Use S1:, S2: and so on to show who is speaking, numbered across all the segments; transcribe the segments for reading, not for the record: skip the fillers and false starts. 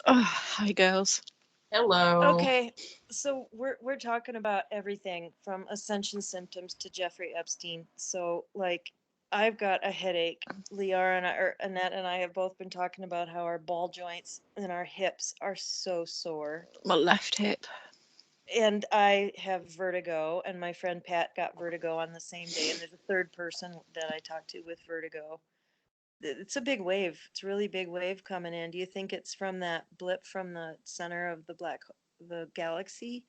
S1: Oh, hi, girls.
S2: Hello.
S3: Okay, so we're talking about everything from Ascension symptoms to Jeffrey Epstein. So like, I've got a headache. Liara and I, or Annette and I have both been talking about how our ball joints and our hips are so sore.
S1: My left hip.
S3: And I have vertigo, and my friend Pat got vertigo on the same day. And there's a third person that I talked to with vertigo. It's a big wave. It's a really big wave coming in. Do you think it's from that blip from the center of the galaxy?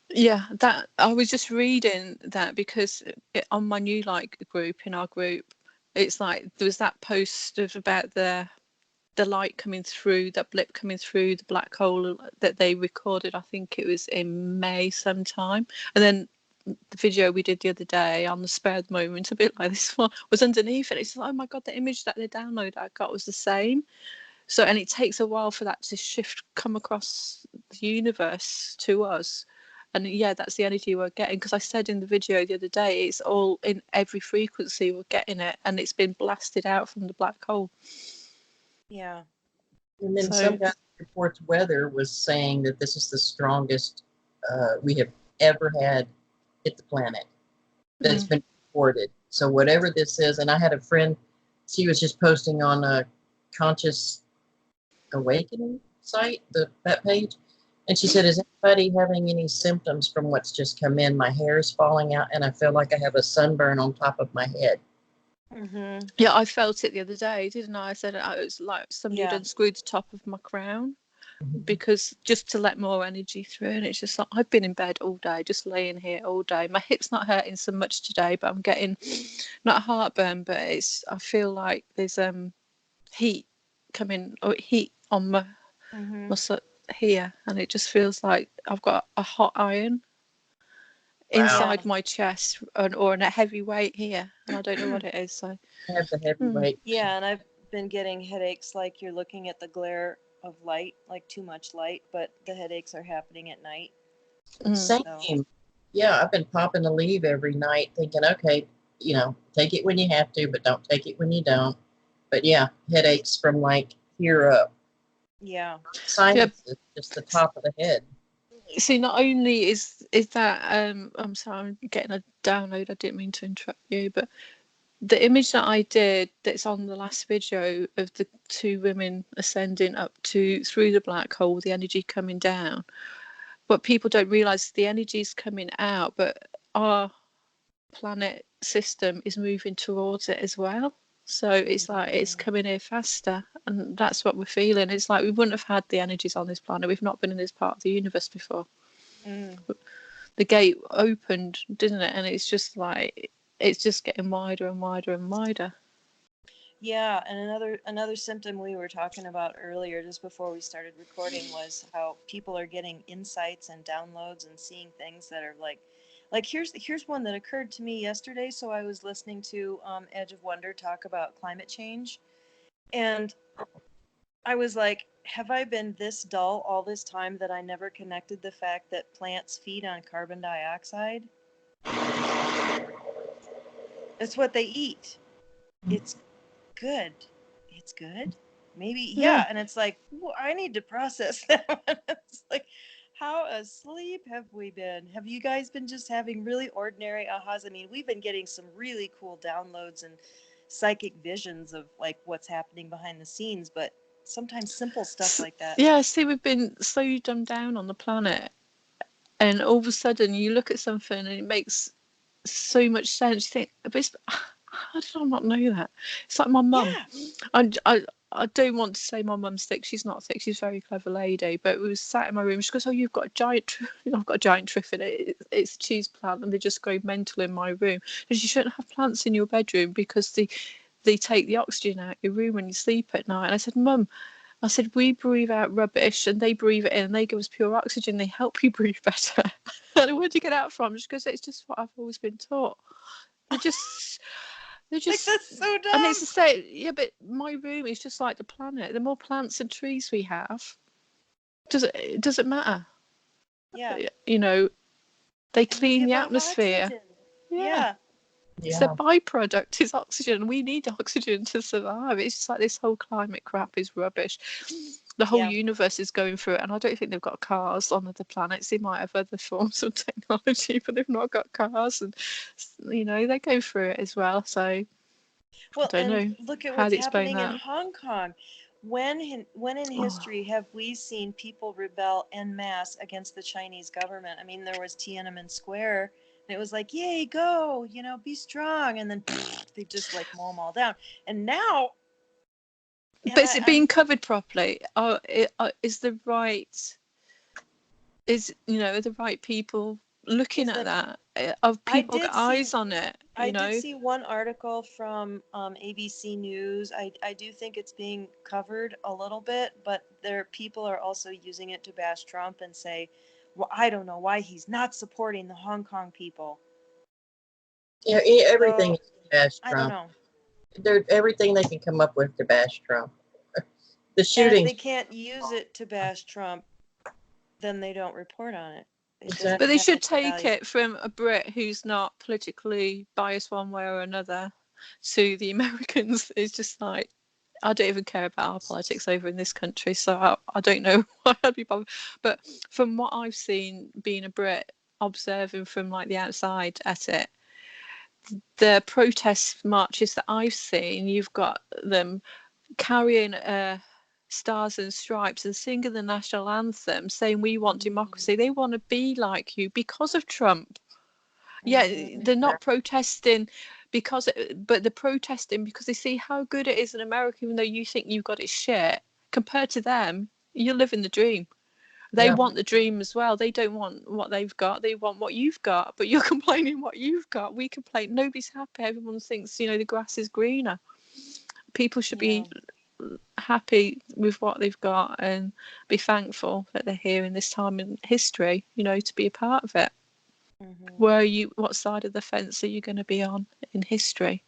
S1: Yeah, that I was just reading that because on my new group in our group, it's like there was that post of about the light coming through, that blip coming through the black hole that they recorded. I think it was in May sometime, and then the video we did the other day on the spare of the moment, a bit like this one, was underneath it. It's like, oh my god, the image that they downloaded I got was the same. So, and it takes a while for that to shift, come across the universe to us. And yeah, that's the energy we're getting. Because I said in the video the other day, it's all in every frequency we're getting it, and it's been blasted out from the black hole.
S3: Yeah.
S2: And then some
S1: So,
S2: guy reports weather was saying that this is the strongest we have ever had hit the planet that's been reported. So whatever this is, and I had a friend, she was just posting on a Conscious Awakening site, that page, and she said, "Is anybody having any symptoms from what's just come in? My hair is falling out, and I feel like I have a sunburn on top of my head."
S3: Mm-hmm.
S1: yeah, I felt it the other day, didn't I? I said it was like somebody had
S3: Yeah.
S1: unscrewed the top of my crown,
S2: Mhm.
S1: because just to let more energy through. And it's just like I've been in bed all day, just laying here all day. My hip's not hurting so much today, but I'm getting not heartburn, but it's I feel like there's heat coming, or heat on my
S3: Mm-hmm.
S1: muscle here, and it just feels like I've got a hot iron
S2: Wow.
S3: Yeah.
S1: inside my chest, or a heavy weight here, and I don't know what it is. So
S2: I have the
S1: mm,
S2: heavyweight.
S3: Yeah, and I've been getting headaches like you're looking at the glare of light, like too much light, but the headaches are happening at night.
S1: mm.
S3: So,
S2: Same. Yeah, I've been popping a leave every night thinking, okay, take it when you have to, but don't take it when you don't. But yeah, headaches from like here up.
S3: yeah.
S1: Yeah.
S2: Sinuses, just the top of the head.
S1: See, not only is that I'm sorry, I'm getting a download. I didn't mean to interrupt you, but the image that I did that's on the last video of the two women ascending up to through the black hole, the energy coming down. What people don't realize, the energy is coming out, but our planet system is moving towards it as well. So it's like it's
S3: Mm-hmm.
S1: coming here faster, and that's what we're feeling. It's like we wouldn't have had the energies on this planet. We've not been in this part of the universe before.
S3: Mm.
S1: The gate opened, didn't it? And it's just like it's just getting wider and wider and wider.
S3: Yeah, and another symptom we were talking about earlier, just before we started recording, was how people are getting insights and downloads and seeing things that are like here's one that occurred to me yesterday. So I was listening to Edge of Wonder talk about climate change, and I was like, have I been this dull all this time that I never connected the fact that plants feed on carbon dioxide? It's what they eat. It's good. It's good. Maybe,
S1: Yeah.
S3: yeah. And it's like, well, I need to process that one. It's like, how asleep have we been? Have you guys been just having really ordinary ahas? I mean, we've been getting some really cool downloads and psychic visions of like what's happening behind the scenes, but sometimes simple stuff like that.
S1: Yeah, see, we've been so dumbed down on the planet, and all of a sudden you look at something and it makes so much sense. You think, but how did I not know that? It's like my mum.
S3: Yeah.
S1: I don't want to say my mum's thick. She's not thick. She's a very clever lady. But we was sat in my room. She goes, "Oh, you've got a giant. I've got a giant triffid. It's a cheese plant, and they just go mental in my room. And you shouldn't have plants in your bedroom because they take the oxygen out your room when you sleep at night." And I said, "Mum," I said, "we breathe out rubbish and they breathe it in and they give us pure oxygen. They help you breathe better." And where do you get out from? She goes, "It's just what I've always been taught." They're just, they're
S3: Like,
S1: just,
S3: that's so
S1: and it's
S3: dumb.
S1: the same. Yeah, but my room is just like the planet. The more plants and trees we have, it doesn't matter.
S3: Yeah.
S1: You know, they
S3: And we
S1: clean
S3: give
S1: the
S3: off
S1: atmosphere.
S3: oxygen.
S1: Yeah.
S3: Yeah.
S1: It's a
S2: Yeah.
S1: byproduct, is oxygen. We need oxygen to survive. It's just like this whole climate crap is rubbish. The whole
S3: Yeah.
S1: universe is going through it, and I don't think they've got cars on other planets. They might have other forms of technology, but they've not got cars, and they go through it as well. So I
S3: Well,
S1: don't
S3: and
S1: know
S3: look at
S1: how
S3: what's
S1: to explain
S3: happening in
S1: that.
S3: Hong Kong. When in
S1: Oh,
S3: history have we seen people rebel en masse against the Chinese government? I mean, there was Tiananmen Square, and it was like, yay, go, be strong, and then they just like mow them all down. And now, and
S1: but is it being covered properly? Is the right are the right people looking
S3: is
S1: at
S3: that
S1: that? Have
S3: I
S1: people
S3: did
S1: got
S3: see
S1: eyes on it?
S3: I did see one article from ABC News. I do think it's being covered a little bit, but there people are also using it to bash Trump and say, well, I don't know why he's not supporting the Hong Kong people.
S2: Yeah, everything
S3: So
S2: is to bash
S3: I don't
S2: Trump.
S3: know.
S2: They're everything they can come up with to bash Trump. The
S3: And if
S2: shootings,
S3: they can't use it to bash Trump, then they don't report on it. It
S1: But
S3: doesn't
S2: exactly.
S1: they
S3: have
S1: should
S3: any
S1: take
S3: value.
S1: it from a Brit who's not politically biased one way or another to the Americans. It's just like, I don't even care about our politics over in this country, so I don't know why I'd be bothered. But from what I've seen, being a Brit, observing from like the outside at it, the protest marches that I've seen, you've got them carrying stars and stripes and singing the national anthem, saying we want democracy. They want to be like you because of Trump. Yeah,
S3: Mm-hmm.
S1: they're not protesting but they're protesting because they see how good it is in America, even though you think you've got it shit. Compared to them, you're living the dream. They
S2: Yeah.
S1: want the dream as well. They don't want what they've got. They want what you've got. But you're complaining what you've got. We complain. Nobody's happy. Everyone thinks, the grass is greener. People should
S3: Yeah.
S1: be happy with what they've got and be thankful that they're here in this time in history, to be a part of it.
S3: Mm-hmm.
S1: What side of the fence are you going to be on in history?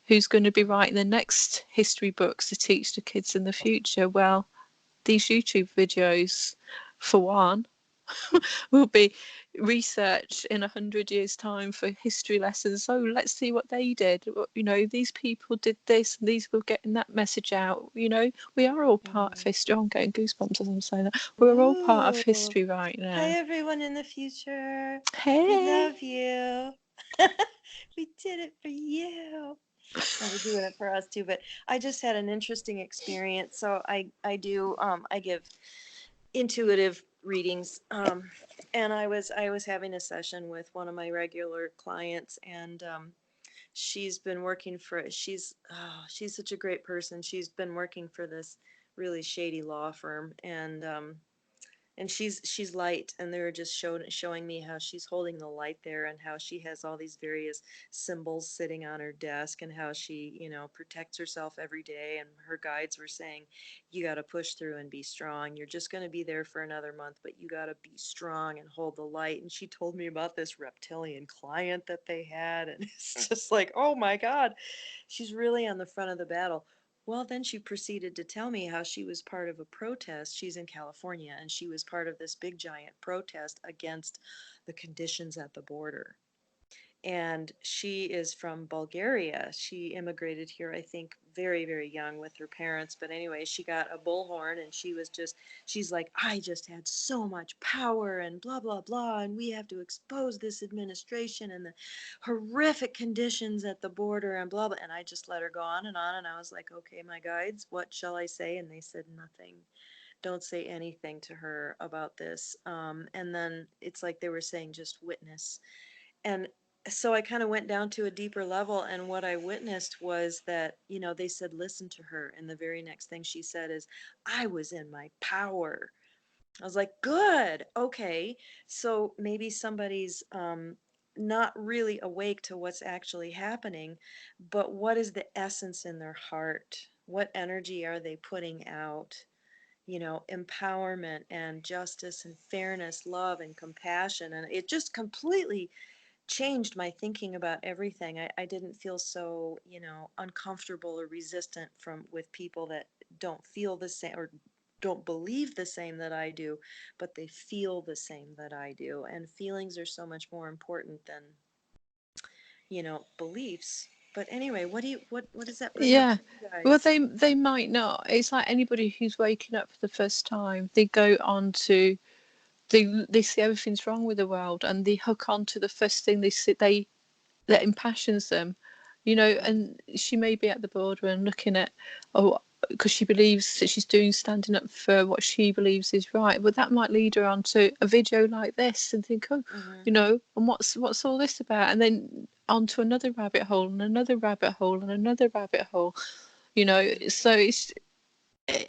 S1: Who's going to be writing the next history books to teach the kids in the future? Well, these YouTube videos, for one, will be research in 100 years' time for history lessons. So let's see what they did. These people did this, and these were getting that message out. We are all part of
S3: Mm-hmm.
S1: history. I'm getting goosebumps as I'm saying that. We're all part of
S3: Ooh.
S1: history right
S3: Hi,
S1: now.
S3: everyone in the future. We
S1: Hey.
S3: love you. We did it for you. And we're doing it for us too. But I just had an interesting experience. So I give intuitive readings. And I was having a session with one of my regular clients, and she's been working for she's such a great person. She's been working for this really shady law firm, and she's light, and they're just showing me how she's holding the light there, and how she has all these various symbols sitting on her desk, and how she protects herself every day. And her guides were saying, you got to push through and be strong. You're just going to be there for another month, but you got to be strong and hold the light. And she told me about this reptilian client that they had, and it's just like, oh my god, she's really on the front of the battle. Well, then she proceeded to tell me how she was part of a protest. She's in California, and she was part of this big giant protest against the conditions at the border. And she is from Bulgaria. She immigrated here, I think, very, very young with her parents. But anyway, she got a bullhorn, and she's like, I just had so much power and blah, blah, blah. And we have to expose this administration and the horrific conditions at the border and blah, blah. And I just let her go on and on. And I was like, okay, my guides, what shall I say? And they said, nothing. Don't say anything to her about this. And then it's like they were saying, just witness. And so I kind of went down to a deeper level, and what I witnessed was that, they said, listen to her. And the very next thing she said is, I was in my power. I was like, good. Okay. So maybe somebody's not really awake to what's actually happening, but what is the essence in their heart? What energy are they putting out? Empowerment and justice and fairness, love and compassion. And it just completely changed my thinking about everything. I didn't feel so, uncomfortable or resistant with people that don't feel the same or don't believe the same that I do, but they feel the same that I do. And feelings are so much more important than beliefs. But anyway, what does that bring up
S1: Yeah.
S3: for you
S1: Well,
S3: guys?
S1: they might not. It's like anybody who's waking up for the first time. They go on to they see everything's wrong with the world, and they hook on to the first thing they see that impassions them, and she may be at the border and looking at, oh, because she believes that she's standing up for what she believes is right, but that might lead her on to a video like this and think, oh,
S3: Mm-hmm.
S1: and what's all this about, and then onto another rabbit hole and another rabbit hole and another rabbit hole,
S3: Mm-hmm.
S1: so it's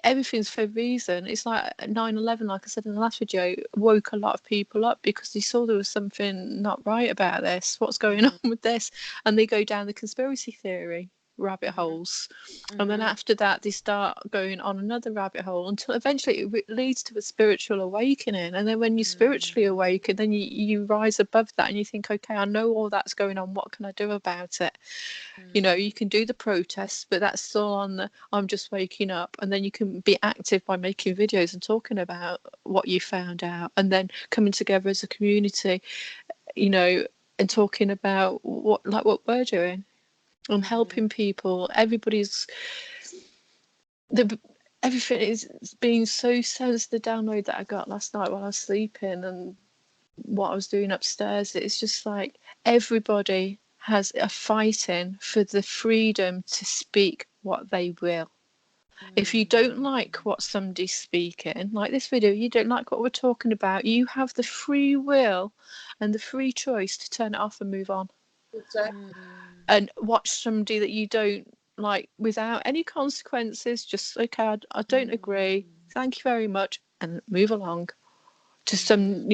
S1: everything's for a reason. It's like 9/11, like I said in the last video, woke a lot of people up because they saw there was something not right about this. What's going on with this? And they go down the conspiracy theory rabbit
S3: Mm-hmm.
S1: holes. And then
S3: Mm-hmm.
S1: after that, they start going on another rabbit hole until eventually it leads to a spiritual awakening. And then when you spiritually awaken, then you rise above that and you think, okay, I know all that's going on. What can I do about it? You can do the protests, but that's still on the I'm just waking up. And then you can be active by making videos and talking about what you found out, and then coming together as a community, and talking about what we're doing and
S3: Mm-hmm.
S1: helping people. Everything is being so sense. The download that I got last night while I was sleeping and what I was doing upstairs, it's just like everybody has a fighting for the freedom to speak what they will. If you don't like what somebody's speaking, like this video, you don't like what we're talking about, you have the free will and the free choice to turn it off and move on
S2: Exactly.
S1: and watch somebody that you don't like without any consequences. Just, okay, I don't agree, thank you very much, and move along to some,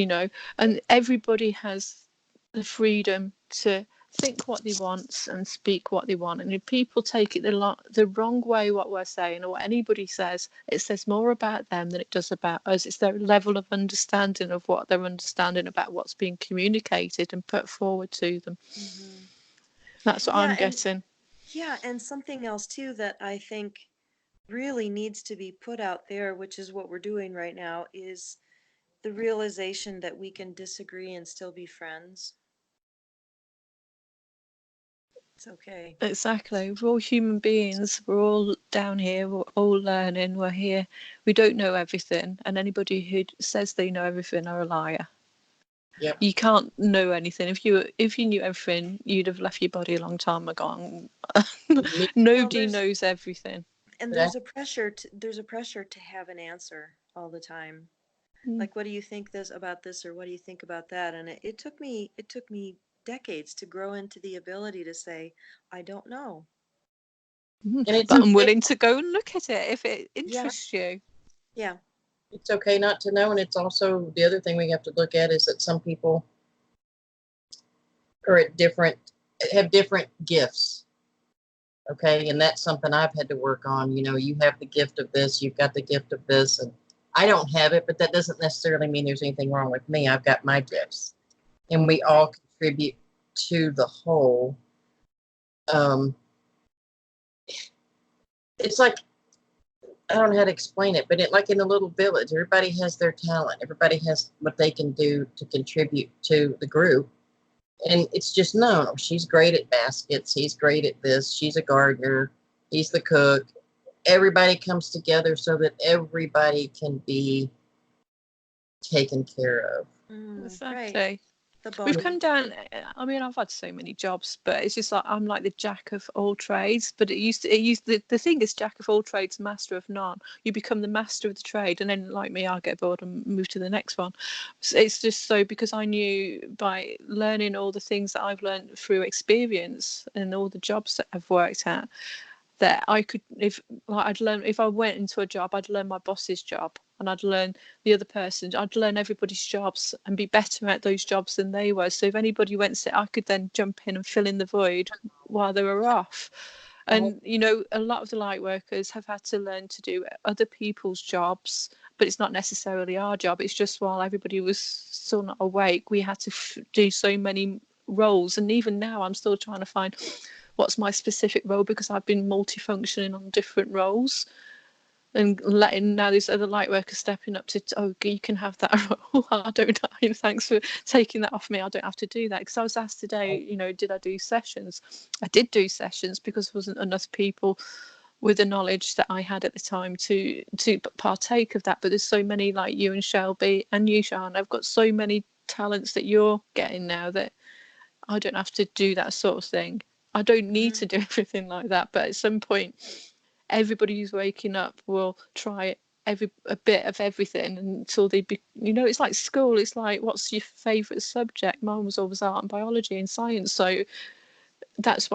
S1: and everybody has the freedom to think what they want and speak what they want. And if people take it the wrong way, what we're saying or what anybody says, it says more about them than it does about us. It's their level of understanding of what they're understanding about what's being communicated and put forward to them.
S3: Mm-hmm.
S1: That's what
S3: Yeah,
S1: I'm
S3: and
S1: getting.
S3: something else too that I think really needs to be put out there, which is what we're doing right now, is the realization that we can disagree and still be friends. It's okay.
S1: Exactly. We're all human beings. We're all down here. We're all learning. We're here. We don't know everything. And anybody who says they know everything are a liar.
S2: Yep.
S1: You can't know anything. If you knew everything, you'd have left your body a long time ago.
S3: Well,
S1: Nobody knows everything.
S3: and
S2: But
S3: there's a pressure to have an answer all the time.
S1: Mm.
S3: Like, what do you think about this, or what do you think about that? And it took me decades to grow into the ability to say, I don't know.
S1: Mm.
S2: and it's
S1: But I'm
S2: okay.
S1: willing to go and look at it if it
S3: Yeah,
S1: interests you.
S3: yeah.
S2: It's okay not to know, and it's also the other thing we have to look at is that some people are have different gifts. Okay, and that's something I've had to work on. You have the gift of this, you've got the gift of this, and I don't have it, but that doesn't necessarily mean there's anything wrong with me. I've got my gifts, and we all contribute to the whole. Um, it's like, I don't know how to explain it, but like in a little village, everybody has their talent. Everybody has what they can do to contribute to the group. And it's just known, oh, she's great at baskets. He's great at this. She's a gardener. He's the cook. Everybody comes together so that everybody can be taken care of.
S3: Right.
S1: Exactly.
S3: The
S1: We've
S3: body.
S1: come down. I mean, I've had so many jobs, but it's just like I'm like the jack of all trades. But the thing is jack of all trades, master of none. You become the master of the trade, and then like me, I get bored and move to the next one. So it's just so because I knew by learning all the things that I've learned through experience and all the jobs that I've worked at, that I could, I'd learn, if I went into a job, I'd learn my boss's job and I'd learn the other person, I'd learn everybody's jobs and be better at those jobs than they were. So if anybody went sick, I could then jump in and fill in the void while they were off. And a lot of the light workers have had to learn to do other people's jobs, but it's not necessarily our job. It's just while everybody was still not awake, we had to do so many roles. And even now I'm still trying to find what's my specific role because I've been multifunctioning on different roles. and letting now these other light workers stepping up to, oh, you can have that role. I don't know. Thanks for taking that off me. I don't have to do that. Because I was asked today, you know, did I do sessions? I did do sessions because there wasn't enough people with the knowledge that I had at the time to partake of that. But there's so many like you and Shelby and you, Sian. I've got so many talents that you're getting now that I don't have to do that sort of thing. I don't need to do everything like that. But at some point, everybody who's waking up will try a bit of everything until they be, you know, it's like school. It's like, what's your favourite subject? Mine was always art and biology and science. So that's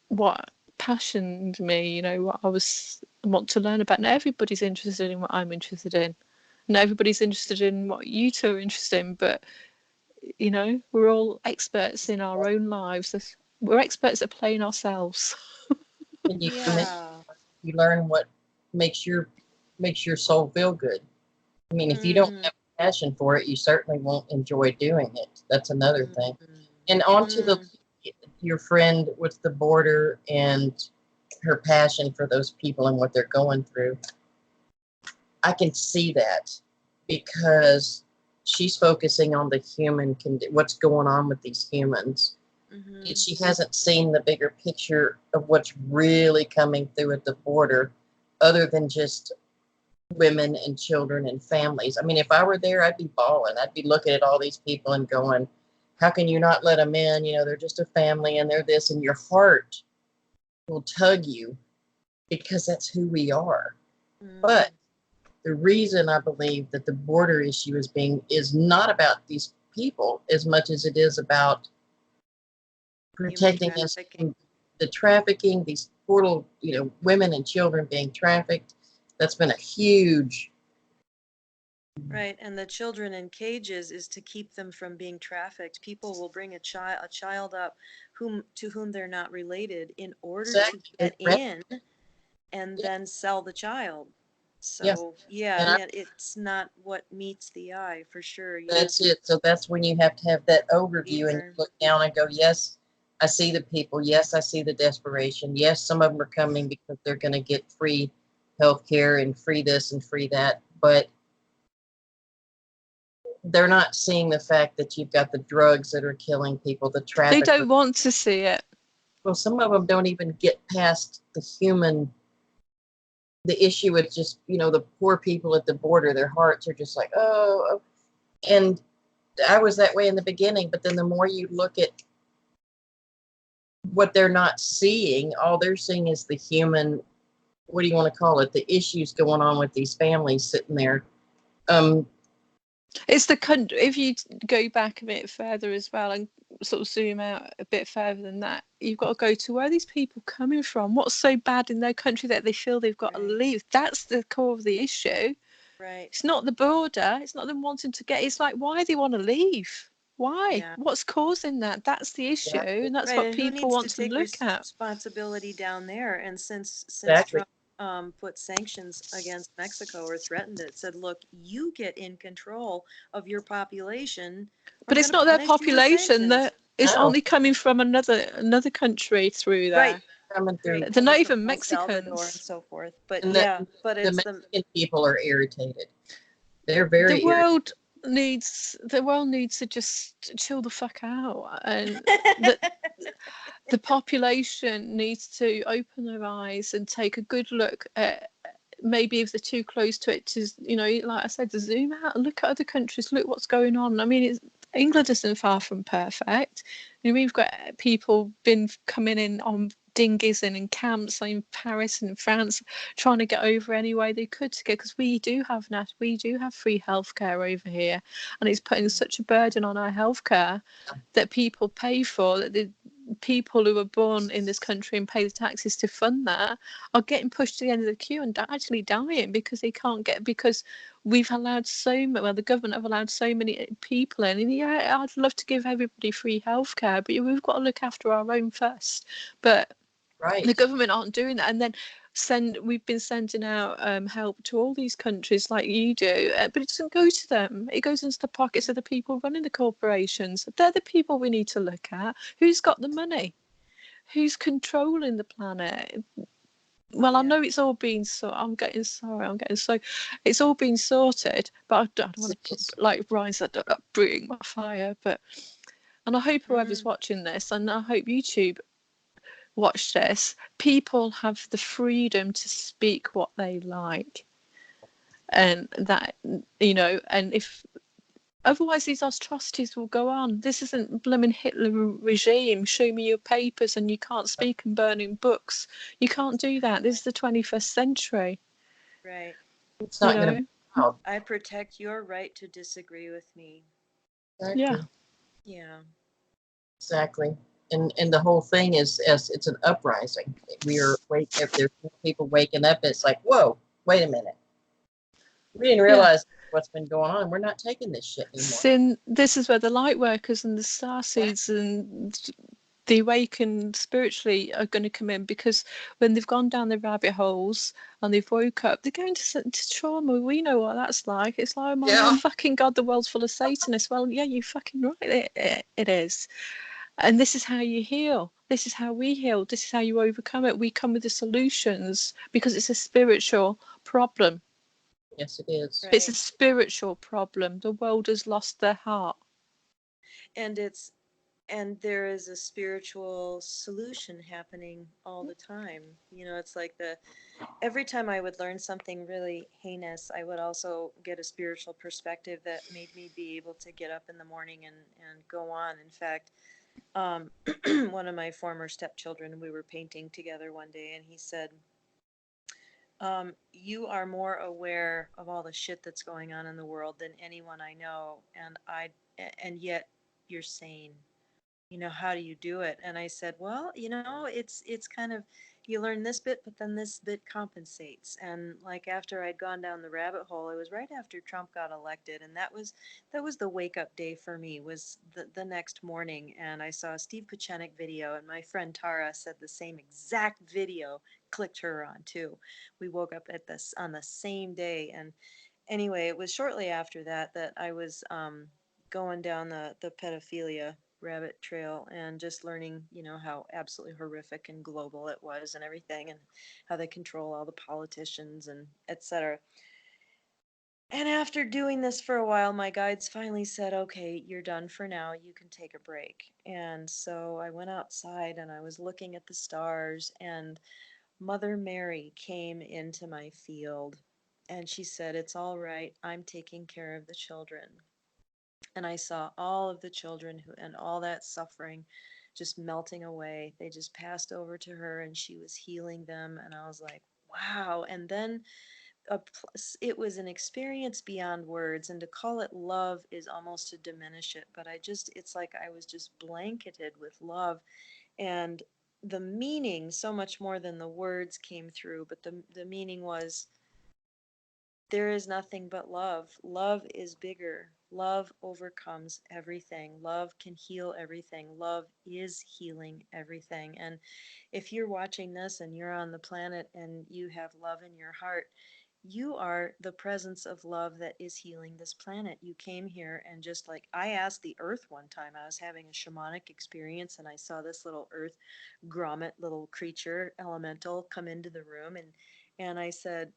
S1: what passioned me, you know, what I want to learn about. Not everybody's interested in what I'm interested in. Not everybody's interested in what you two are interested in, but you know, we're all experts in our own lives. We're experts at playing ourselves.
S2: And
S3: Yeah.
S2: you learn what makes your soul feel good. I mean, if you don't have a passion for it, you certainly won't enjoy doing it. That's another thing. And on to your friend with the border and her passion for those people and what they're going through. I can see that because she's focusing on the human what's going on with these humans. And she hasn't seen the bigger picture of what's really coming through at the border, other than just women and children and families. I mean, if I were there, I'd be bawling. I'd be looking at all these people and going, how can you not let them in? You know, they're just a family and they're this, and your heart will tug you because that's who we are. But the reason I believe that the border issue is not about these people as much as it is about protecting us from the trafficking, these portal, you know, women and children being trafficked. That's been a huge.
S3: Right, and the children in cages is to keep them from being trafficked. People will bring a child up to whom they're not related in order to get in and then sell the child. So yeah, it's not what meets the eye for sure.
S2: That's it. So that's when you have to have that overview and look down and go, yes, I see the people. Yes, I see the desperation. Yes, some of them are coming because they're going to get free health care and free this and free that. But they're not seeing the fact that you've got the drugs that are killing people, the traffic.
S1: They don't want to see it.
S2: Well, some of them don't even get past the issue with just, you know, the poor people at the border. Their hearts are just like, oh. And I was that way in the beginning, but then the more you look at what they're not seeing, all they're seeing is the human, what do you want to call it, the issues going on with these families sitting there.
S1: It's the country. If you go back a bit further as well and sort of zoom out a bit further than that, you've got to go to where are these people coming from? What's so bad in their country that they feel they've got to leave? That's the core of the issue.
S3: Right.
S1: It's not the border. It's not them wanting to get. It's like, why do they want to leave? Why? Yeah. What's causing that? That's the issue, and that's what people want to look at.
S3: Responsibility down there, and since Trump put sanctions against Mexico or threatened it, said, look, you get in control of your population.
S1: But it's not their population. That it's only coming from another country through there.
S3: Right.
S1: They're not even Mexicans
S3: and so forth. But but it's
S2: the Mexican people are irritated. They're very.
S1: The world needs to just chill the fuck out, and the population needs to open their eyes and take a good look at, maybe if they're too close to it, to, you know, like I said, to zoom out and look at other countries, look what's going on. I mean, England isn't far from perfect. You know, we've got people been coming in on dinghies and in camps in Paris and France, trying to get over any way they could to get, because we do have free healthcare over here, and it's putting such a burden on our healthcare that people pay for, that the people who are born in this country and pay the taxes to fund that are getting pushed to the end of the queue and actually dying because they can't get, because we've allowed the government have allowed so many people in. And yeah, I'd love to give everybody free healthcare, but we've got to look after our own first. But the government aren't doing that. And then we've been sending out help to all these countries like you do, but it doesn't go to them. It goes into the pockets of the people running the corporations. They're the people we need to look at. Who's got the money? Who's controlling the planet? well, I
S3: Yeah.
S1: know it's all been I'm getting so it's all been sorted, but I don't want to
S2: It's
S1: put, like Brian said, bring my fire. But and I hope whoever's
S3: Mm.
S1: watching this, and I hope YouTube watch this, people have the freedom to speak what they like, and that, you know, and if otherwise these atrocities will go on. This isn't blooming Hitler regime. Show me your papers and you can't speak and burning books. You can't do that. This is the 21st century,
S3: Right.
S1: you
S2: not going to
S1: know.
S2: be allowed.
S3: I protect your right to disagree with me.
S1: Yeah,
S2: Exactly.
S3: Yeah.
S2: Exactly. And the whole thing is, as it's an uprising. We are if there's more people waking up, it's like, whoa, wait a minute. We didn't
S1: yeah.
S2: realize what's been going on. We're not taking this shit anymore.
S1: Sin. This is where the light workers and the star seeds and the awakened spiritually are going to come in, because when they've gone down the rabbit holes and they've woke up, they're going to trauma. We know what that's like. It's like, oh my
S2: Yeah.
S1: fucking god, the world's full of Satanists. Well, yeah, you fucking right, it is. And this is how you heal. This is how we heal. This is how you overcome it. We come with the solutions because it's a spiritual problem.
S2: Yes, it is.
S1: It's a
S3: Right.
S1: spiritual problem. The world has lost their heart.
S3: And there is a spiritual solution happening all the time. You know, it's like every time I would learn something really heinous, I would also get a spiritual perspective that made me be able to get up in the morning and go on. In fact, one of my former stepchildren, we were painting together one day, and he said, you are more aware of all the shit that's going on in the world than anyone I know, and yet you're sane. You know, how do you do it? And I said, well, you know, it's kind of, you learn this bit, but then this bit compensates. And like after I'd gone down the rabbit hole, it was right after Trump got elected, and that was the wake up day for me, was the next morning. And I saw a Steve Pachenik video, and my friend Tara said the same exact video clicked her on too. We woke up at this on the same day. And anyway, it was shortly after that I was going down the pedophilia rabbit trail and just learning, you know, how absolutely horrific and global it was and everything, and how they control all the politicians and etc. And after doing this for a while, my guides finally said, okay, you're done for now. You can take a break. And so I went outside and I was looking at the stars, and Mother Mary came into my field and she said, it's all right. I'm taking care of the children. And I saw all of the children and all that suffering just melting away. They just passed over to her and she was healing them. And I was like, wow. And then it was an experience beyond words. And to call it love is almost to diminish it. But it's like I was just blanketed with love. And the meaning, so much more than the words, came through. But the meaning was, there is nothing but love. Love is bigger. Love overcomes everything. Love can heal everything. Love is healing everything. And if you're watching this and you're on the planet and you have love in your heart, you are the presence of love that is healing this planet. You came here, and just like I asked the earth one time, I was having a shamanic experience and I saw this little earth grommet little creature elemental come into the room, and I said,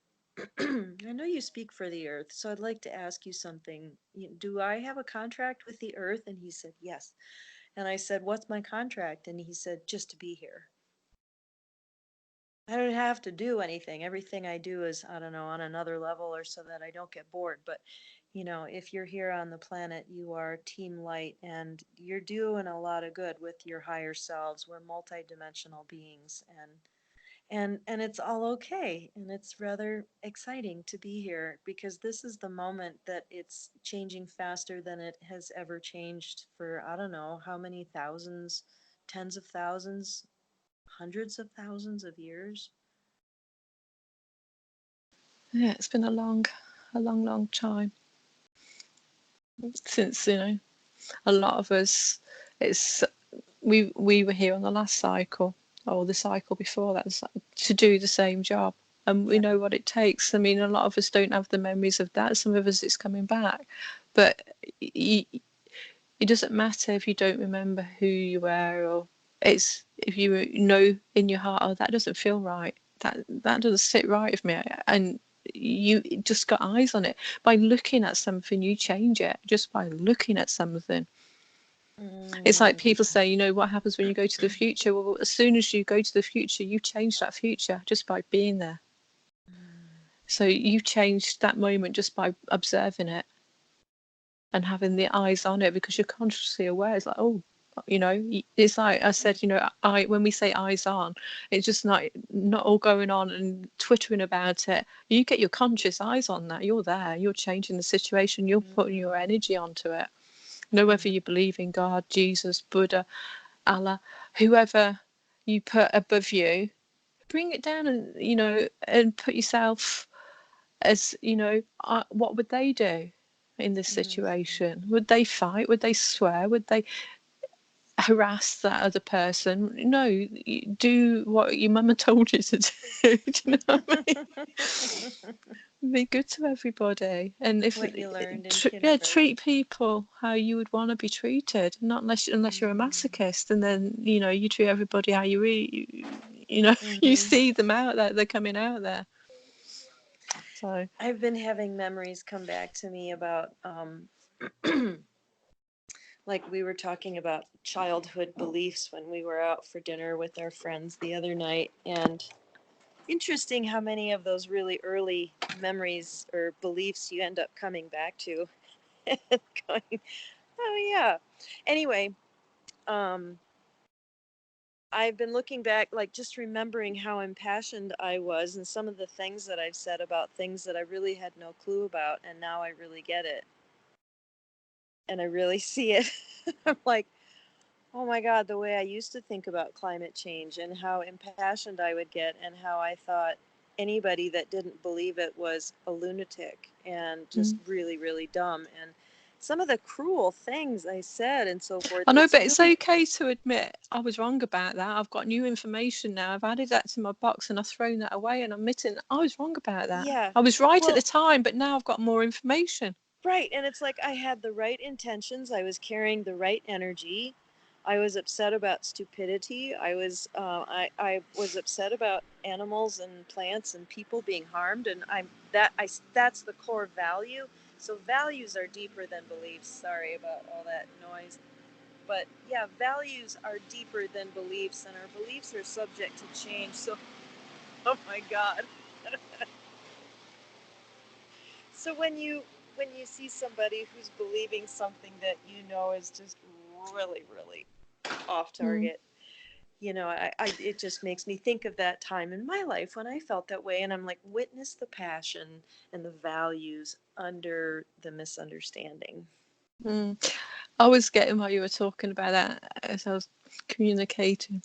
S3: I know you speak for the earth, so I'd like to ask you something. Do I have a contract with the earth? And he said, yes. And I said, what's my contract? And he said, just to be here. I don't have to do anything. Everything I do is, I don't know, on another level or so that I don't get bored. But, you know, if you're here on the planet, you are Team Light and you're doing a lot of good with your higher selves. We're multidimensional beings, and it's all okay, and it's rather exciting to be here, because this is the moment that it's changing faster than it has ever changed for, I don't know how many thousands, tens of thousands, hundreds of thousands of years.
S1: Yeah, it's been a long time since, you know, a lot of us, it's we were here on the last cycle or the cycle before that to do the same job, and we
S3: Yeah.
S1: know what it takes. I mean, a lot of us don't have the memories of that. Some of us it's coming back, but it doesn't matter if you don't remember who you were, or it's if you know in your heart, oh, that doesn't feel right. that doesn't sit right with me. And you just got eyes on it. By looking at something, you change it. Just by looking at something. It's like people say, you know, what happens when you go to the future? Well, as soon as you go to the future, you change that future just by being there. So you changed that moment just by observing it and having the eyes on it, because you're consciously aware. It's like, oh, you know, it's like I said, you know, when we say eyes on, it's just not all going on and twittering about it. You get your conscious eyes on that. You're there. You're changing the situation. You're putting your energy onto it. You know, whether you believe in God, Jesus, Buddha, Allah, whoever you put above you, bring it down and, you know, and put yourself as, you know, what would they do in this situation? Would they fight? Would they swear? Would they harass that other person? No, you do what your mama told you to do. Do you know what I mean? Be good to everybody, and if
S3: what you learned in
S1: yeah,
S3: kindergarten.
S1: treat people how you would want to be treated, not unless you're a masochist, and then, you know, you treat everybody how you really, you know, you see them out there, they're coming out there. So
S3: I've been having memories come back to me about like we were talking about childhood beliefs when we were out for dinner with our friends the other night, and interesting how many of those really early memories or beliefs you end up coming back to and going, oh yeah. Anyway, I've been looking back, like just remembering how impassioned I was and some of the things that I've said about things that I really had no clue about, and now I really get it. And I really see it. I'm like, oh my God, the way I used to think about climate change and how impassioned I would get, and how I thought anybody that didn't believe it was a lunatic and just really, really dumb. And some of the cruel things I said and so forth.
S1: I know, but it's okay to admit I was wrong about that. I've got new information now. I've added that to my box and I've thrown that away, and I'm admitting I was wrong about that.
S3: Yeah.
S1: I was right at the time, but now I've got more information.
S3: Right. And it's like I had the right intentions. I was carrying the right energy. I was upset about stupidity. I was upset about animals and plants and people being harmed, and that's the core value. So values are deeper than beliefs. Sorry about all that noise. But yeah, values are deeper than beliefs, and our beliefs are subject to change. So, oh my God. So when you see somebody who's believing something that you know is just really, really off target, you know, it just makes me think of that time in my life when I felt that way, and I'm like, witness the passion and the values under the misunderstanding.
S1: I was getting while you were talking about that as I was communicating.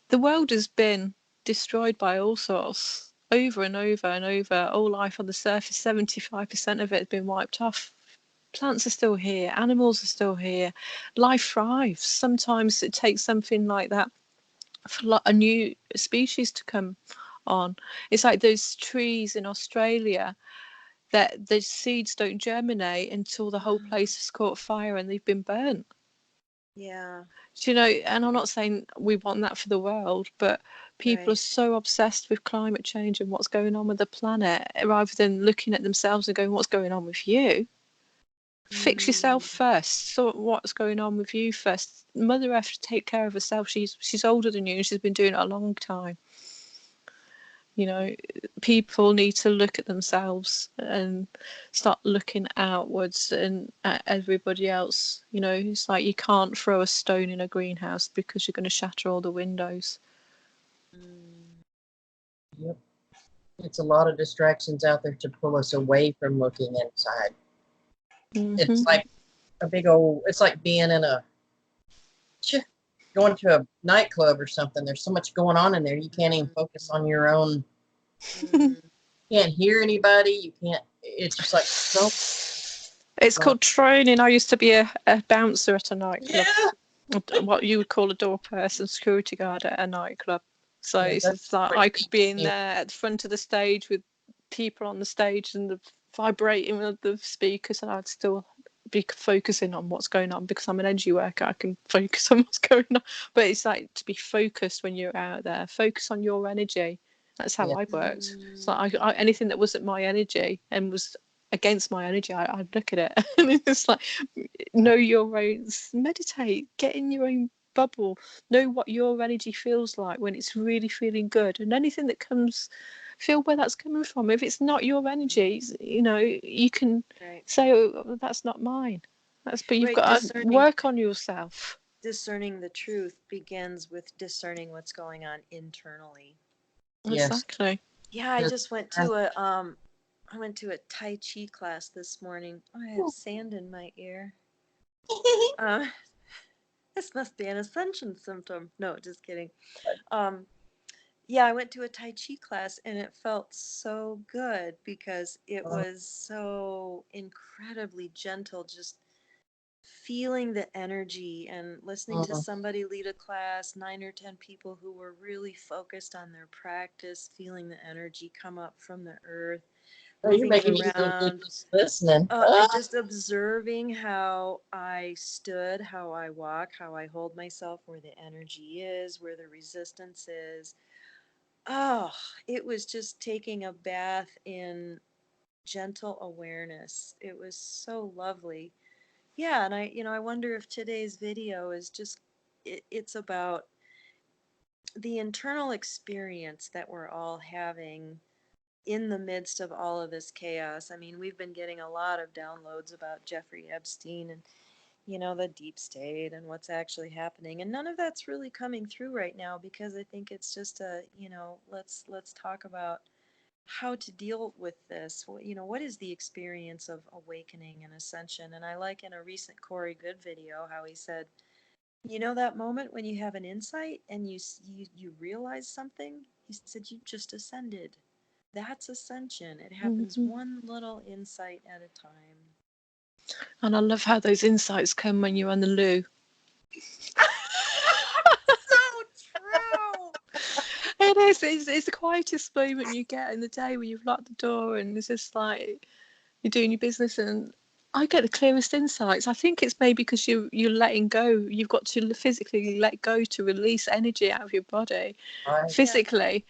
S1: The world has been destroyed by all sorts over and over and over. All life on the surface, 75% of it has been wiped off. Plants are still here, animals are still here, life thrives. Sometimes it takes something like that for a new species to come on. It's like those trees in Australia that the seeds don't germinate until the whole place has caught fire and they've been burnt.
S3: Yeah.
S1: Do you know, and I'm not saying we want that for the world, but people are so obsessed with climate change and what's going on with the planet, rather than looking at themselves and going, what's going on with you? Fix yourself first. Sort what's going on with you first. Mother Earth to take care of herself. She's older than you and she's been doing it a long time. You know, people need to look at themselves and start looking outwards and at everybody else. You know, it's like you can't throw a stone in a greenhouse because you're going to shatter all the windows.
S2: Yep. It's a lot of distractions out there to pull us away from looking inside. It's like a big old, it's like being in going to a nightclub or something. There's so much going on in there. You can't even focus on your own. You can't hear anybody. You can't, it's just like so.
S1: It's called training. I used to be a bouncer at a nightclub.
S2: Yeah.
S1: What you would call a door person, security guard at a nightclub. So
S2: Yeah,
S1: it's just like I could be in there at the front of the stage with people on the stage and the vibrating with the speakers, and I'd still be focusing on what's going on because I'm an energy worker. I can focus on what's going on. But it's like to be focused when you're out there. Focus on your energy. That's how
S2: Yeah.
S1: I worked. So I anything that wasn't my energy and was against my energy, I'd look at it and it's like, know your own, meditate, get in your own bubble, know what your energy feels like when it's really feeling good, and anything that comes, feel where that's coming from. If it's not your energy, you know, you can say, oh, that's not mine. But you've got to work on yourself.
S3: Discerning the truth begins with discerning what's going on internally.
S2: Yes.
S1: Exactly.
S3: Yeah, I just went to a Tai Chi class this morning. Oh, I have sand in my ear. This must be an Ascension symptom. No, just kidding. Yeah, I went to a Tai Chi class and it felt so good because it was so incredibly gentle, just feeling the energy and listening to somebody lead a class, 9 or 10 people who were really focused on their practice, feeling the energy come up from the earth,
S2: You're
S3: moving
S2: making
S3: it
S2: me feel good
S3: around.
S2: just listening.
S3: And just observing how I stood, how I walk, how I hold myself, where the energy is, where the resistance is. Oh, it was just taking a bath in gentle awareness. It was so lovely. Yeah, and I wonder if today's video is just, it's about the internal experience that we're all having in the midst of all of this chaos. I mean, we've been getting a lot of downloads about Jeffrey Epstein and, the deep state and what's actually happening. And none of that's really coming through right now because I think it's just let's talk about how to deal with this. What is the experience of awakening and ascension? And I like in a recent Corey Good video how he said, that moment when you have an insight and you realize something, he said, you just ascended. That's ascension. It happens one little insight at a time.
S1: And I love how those insights come when you're on the loo.
S3: So true.
S1: It is. It's the quietest moment you get in the day when you've locked the door and it's just like you're doing your business, and I get the clearest insights. I think it's maybe because you're letting go. You've got to physically let go to release energy out of your body, physically,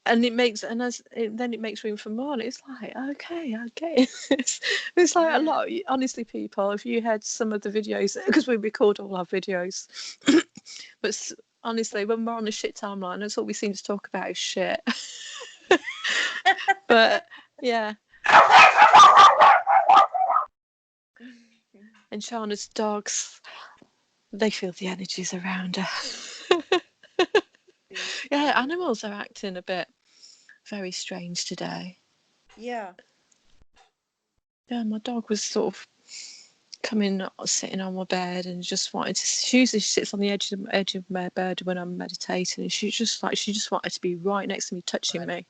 S1: and it makes then it makes room for more. And it's like, okay, I get it. It's like a lot. Honestly, people, if you had some of the videos, because we record all our videos, but honestly, when we're on a shit timeline, that's all we seem to talk about is shit. But yeah. And Shauna's dogs, they feel the energies around her. Yeah, animals are acting a bit very strange today.
S3: Yeah.
S1: Yeah, my dog was sort of sitting on my bed and just wanted to. She usually sits on the edge of my bed when I'm meditating, and she just wanted to be right next to me, touching me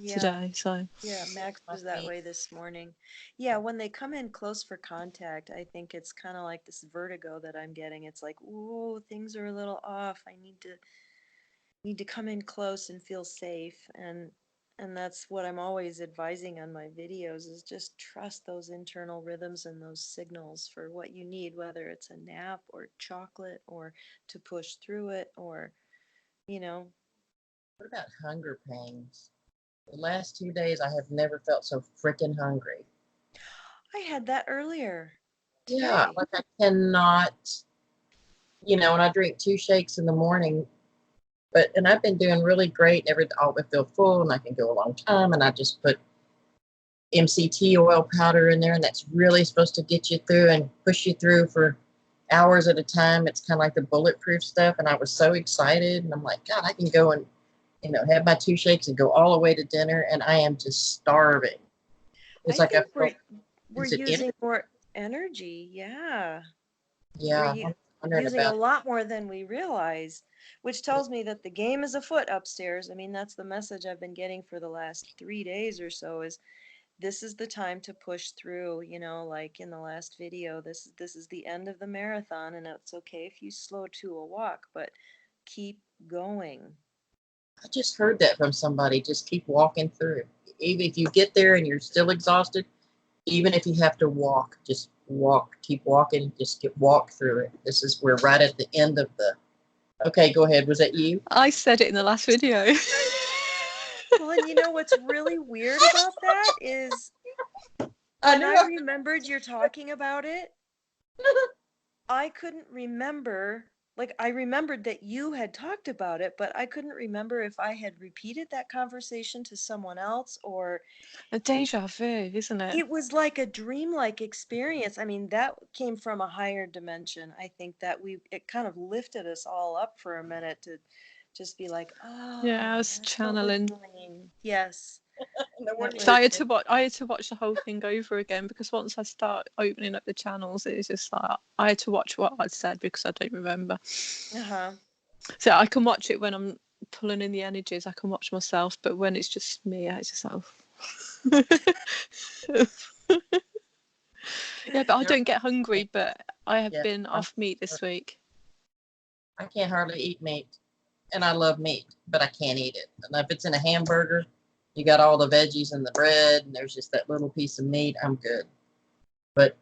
S1: today. So
S3: yeah, Max was that way this morning. Yeah, when they come in close for contact, I think it's kind of like this vertigo that I'm getting. It's like, ooh, things are a little off. I need to come in close and feel safe, and that's what I'm always advising on my videos is just trust those internal rhythms and those signals for what you need, whether it's a nap or chocolate or to push through it or
S2: What about hunger pains? The last 2 days, I have never felt so freaking hungry.
S3: I had that earlier today.
S2: Yeah, like I cannot, and I drink 2 shakes in the morning, and I've been doing really great. I'll feel full and I can go a long time. And I just put MCT oil powder in there, and that's really supposed to get you through and push you through for hours at a time. It's kind of like the bulletproof stuff. And I was so excited, and I'm like, God, I can go and have my 2 shakes and go all the way to dinner, and I am just starving. It's
S3: I think we're using more energy. Yeah.
S2: Yeah.
S3: We're using a lot more than we realize, which tells me that the game is afoot upstairs. I mean, that's the message I've been getting for the last 3 days or so is this is the time to push through, like in the last video, this is the end of the marathon and it's okay if you slow to a walk, but keep going.
S2: I just heard that from somebody. Just keep walking through. Even if you get there and you're still exhausted, even if you have to walk, just walk. Keep walking. Just walk through it. We're right at the end of the. Okay, go ahead. Was that you?
S1: I said it in the last video.
S3: Well, and you know what's really weird about that is
S2: I
S3: when
S2: knew
S3: I
S2: I
S3: remembered you're talking about it, I couldn't remember. Like, I remembered that you had talked about it, but I couldn't remember if I had repeated that conversation to someone else or
S1: A deja vu, isn't it?
S3: it was like a dreamlike experience. I mean, that came from a higher dimension. I think that it kind of lifted us all up for a minute to just be like,
S1: Yeah, I
S3: oh,
S1: was
S3: that's what we're
S1: channeling.
S3: doing. Yes,
S2: no
S3: that
S2: wonder
S1: So
S2: you're
S1: I had to watch the whole thing over again because once I start opening up the channels, it's just like I had to watch what I'd said because I don't remember.
S3: uh-huh.
S1: So I can watch it when I'm pulling in the energies. I can watch myself, but when it's just me, it's just like, yeah. But I
S2: you're
S1: don't get hungry. But I have
S2: yeah.
S1: been off meat this week.
S2: I can't hardly eat meat, and I love meat, but I can't eat it. And if it's in a hamburger, you got all the veggies and the bread, and there's just that little piece of meat. I'm good. But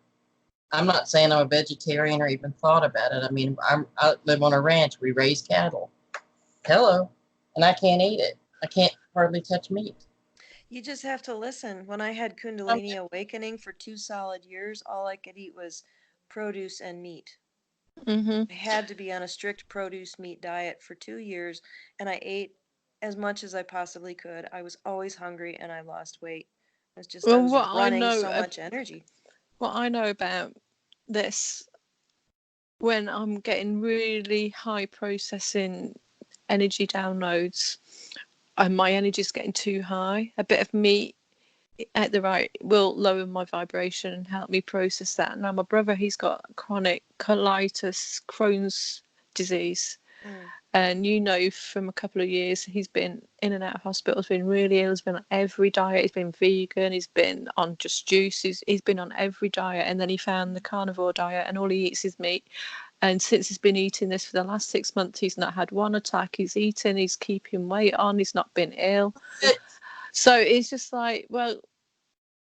S2: I'm not saying I'm a vegetarian or even thought about it. I mean, I live on a ranch. We raise cattle. Hello, and I can't eat it. I can't hardly touch meat.
S3: You just have to listen. When I had
S2: I'm
S3: Kundalini awakening for 2 solid years, all I could eat was produce and meat.
S1: Mhm.
S3: I had to be on a strict produce meat diet for 2 years, and I ate as much as I possibly could. I was always hungry, and I lost weight. I
S1: Well,
S3: was running so much energy.
S1: what I know about this, when I'm getting really high processing energy downloads and my energy's getting too high, a bit of meat at the right will lower my vibration and help me process that. Now my brother, he's got chronic colitis, Crohn's disease,
S3: Mm.
S1: and you know from a couple of years he's been in and out of hospital, he's been really ill, he's been on every diet, he's been vegan, he's been on just juice, he's been on every diet, and then he found the carnivore diet and all he eats is meat. And since he's been eating this for the last 6 months, he's not had one attack, he's eating, he's keeping weight on, he's not been ill.
S2: good.
S1: So it's just like, well,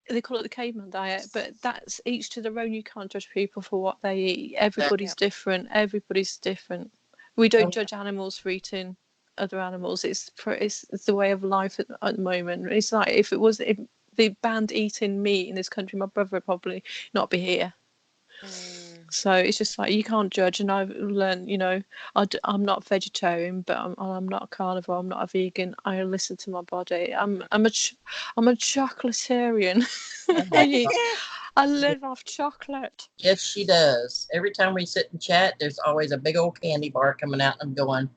S1: they call it the caveman diet, but that's each to their own. You can't judge people for what they eat. Everybody's
S3: Yep.
S1: different. Everybody's different. We don't
S2: And
S1: judge animals for eating other animals. It's the way of life at the moment. It's like if they banned eating meat in this country, my brother would probably not be here.
S3: Mm.
S1: So it's just like you can't judge, and I've learned, I'm not vegetarian, but I'm not a carnivore. I'm not a vegan. I listen to my body. I'm a chocolatarian.
S2: oh
S1: I
S2: my
S1: eat,
S2: God.
S1: I live off chocolate.
S2: Yes, she does. Every time we sit and chat, there's always a big old candy bar coming out, and I'm going,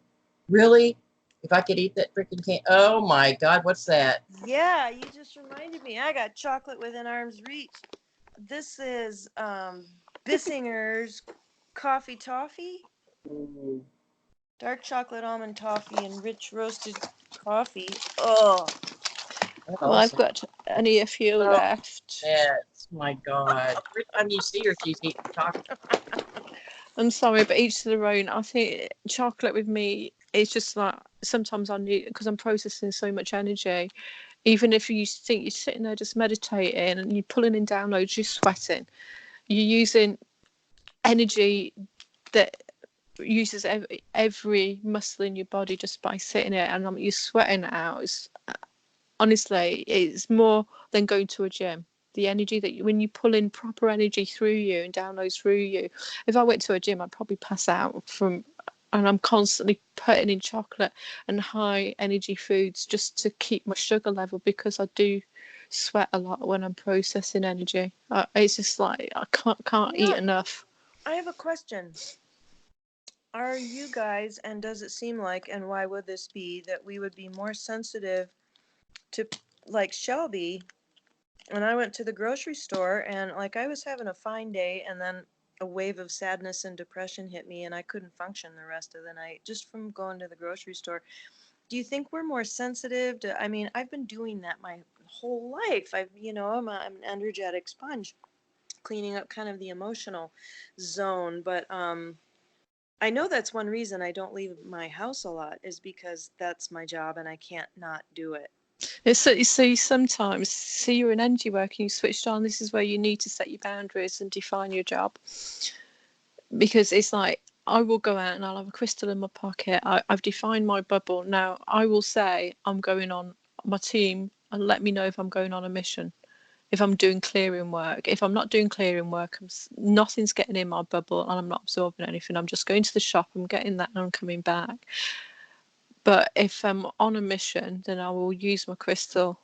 S2: really? If I could eat that freaking candy, oh my God, what's that?
S3: Yeah, you just reminded me. I got chocolate within arm's reach. This is Bissinger's Coffee Toffee.
S2: Ooh,
S3: Dark chocolate almond toffee and rich roasted coffee. Oh,
S2: that's
S1: Well, I've
S2: awesome.
S1: got only a few
S2: Oh,
S1: left.
S2: that's my God. Every time you see her, she's eating chocolate.
S1: I'm sorry, but each to their own. I think chocolate with me, it's just like sometimes I need, because I'm processing so much energy. Even if you think you're sitting there just meditating and you're pulling in downloads, you're sweating. You're using energy that uses every muscle in your body just by sitting there, and you're sweating it out. Honestly, it's more than going to a gym. The energy that when you pull in proper energy through you and downloads through you. If I went to a gym, I'd probably pass out from. And I'm constantly putting in chocolate and high energy foods just to keep my sugar level, because I do sweat a lot when I'm processing energy. It's just like I can't
S3: you
S1: eat
S3: know,
S1: enough.
S3: I have a question. Are you guys, and does it seem like, and why would this be, that we would be more sensitive to, like Shelby, when I went to the grocery store and like I was having a fine day and then a wave of sadness and depression hit me and I couldn't function the rest of the night just from going to the grocery store. Do you think we're more sensitive to, I mean, I've been doing that my whole life. I'm an energetic sponge, cleaning up kind of the emotional zone, but I know that's one reason I don't leave my house a lot is because that's my job and I can't not do it.
S1: It's so you see sometimes see you're in energy work and you switched on. This is where you need to set your boundaries and define your job, because it's like I will go out and I'll have a crystal in my pocket. I've defined my bubble. Now I will say I'm going on my team and let me know if I'm going on a mission, if I'm doing clearing work. If I'm not doing clearing work, nothing's getting in my bubble and I'm not absorbing anything. I'm just going to the shop, I'm getting that, and I'm coming back. But if I'm on a mission, then I will use my crystal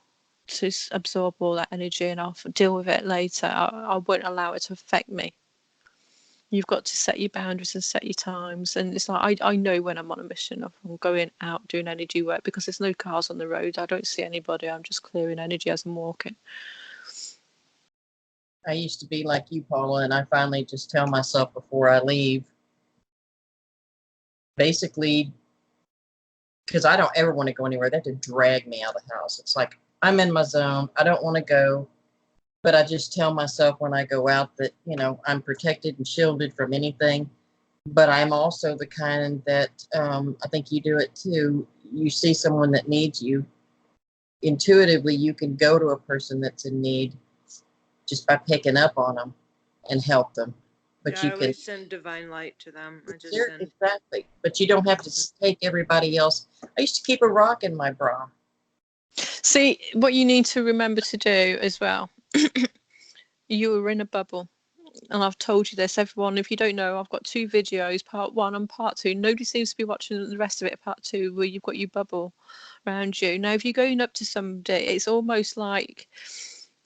S1: to absorb all that energy, and I'll deal with it later. I won't allow it to affect me. You've got to set your boundaries and set your times. And it's like, I know when I'm on a mission, if I'm going out doing energy work, because there's no cars on the road. I don't see anybody. I'm just clearing energy as I'm walking.
S2: I used to be like you, Paula, and I finally just tell myself before I leave, basically, because I don't ever want to go anywhere. They have to drag me out of the house. It's like, I'm in my zone. I don't want to go. But I just tell myself when I go out that, you know, I'm protected and shielded from anything. But I'm also the kind that I think you do it too. You see someone that needs you. Intuitively, you can go to a person that's in need just by picking up on them and help them. But
S3: Yeah,
S2: you
S3: I
S2: can
S3: always send divine light to them. I just send.
S2: exactly. But you don't have to take everybody else. I used to keep a rock in my bra.
S1: See, what you need to remember to do as well, you were in a bubble. And I've told you this, everyone, if you don't know, I've got 2 videos, part 1 and part 2. Nobody seems to be watching the rest of it, part 2, where you've got your bubble around you. Now, if you're going up to somebody, it's almost like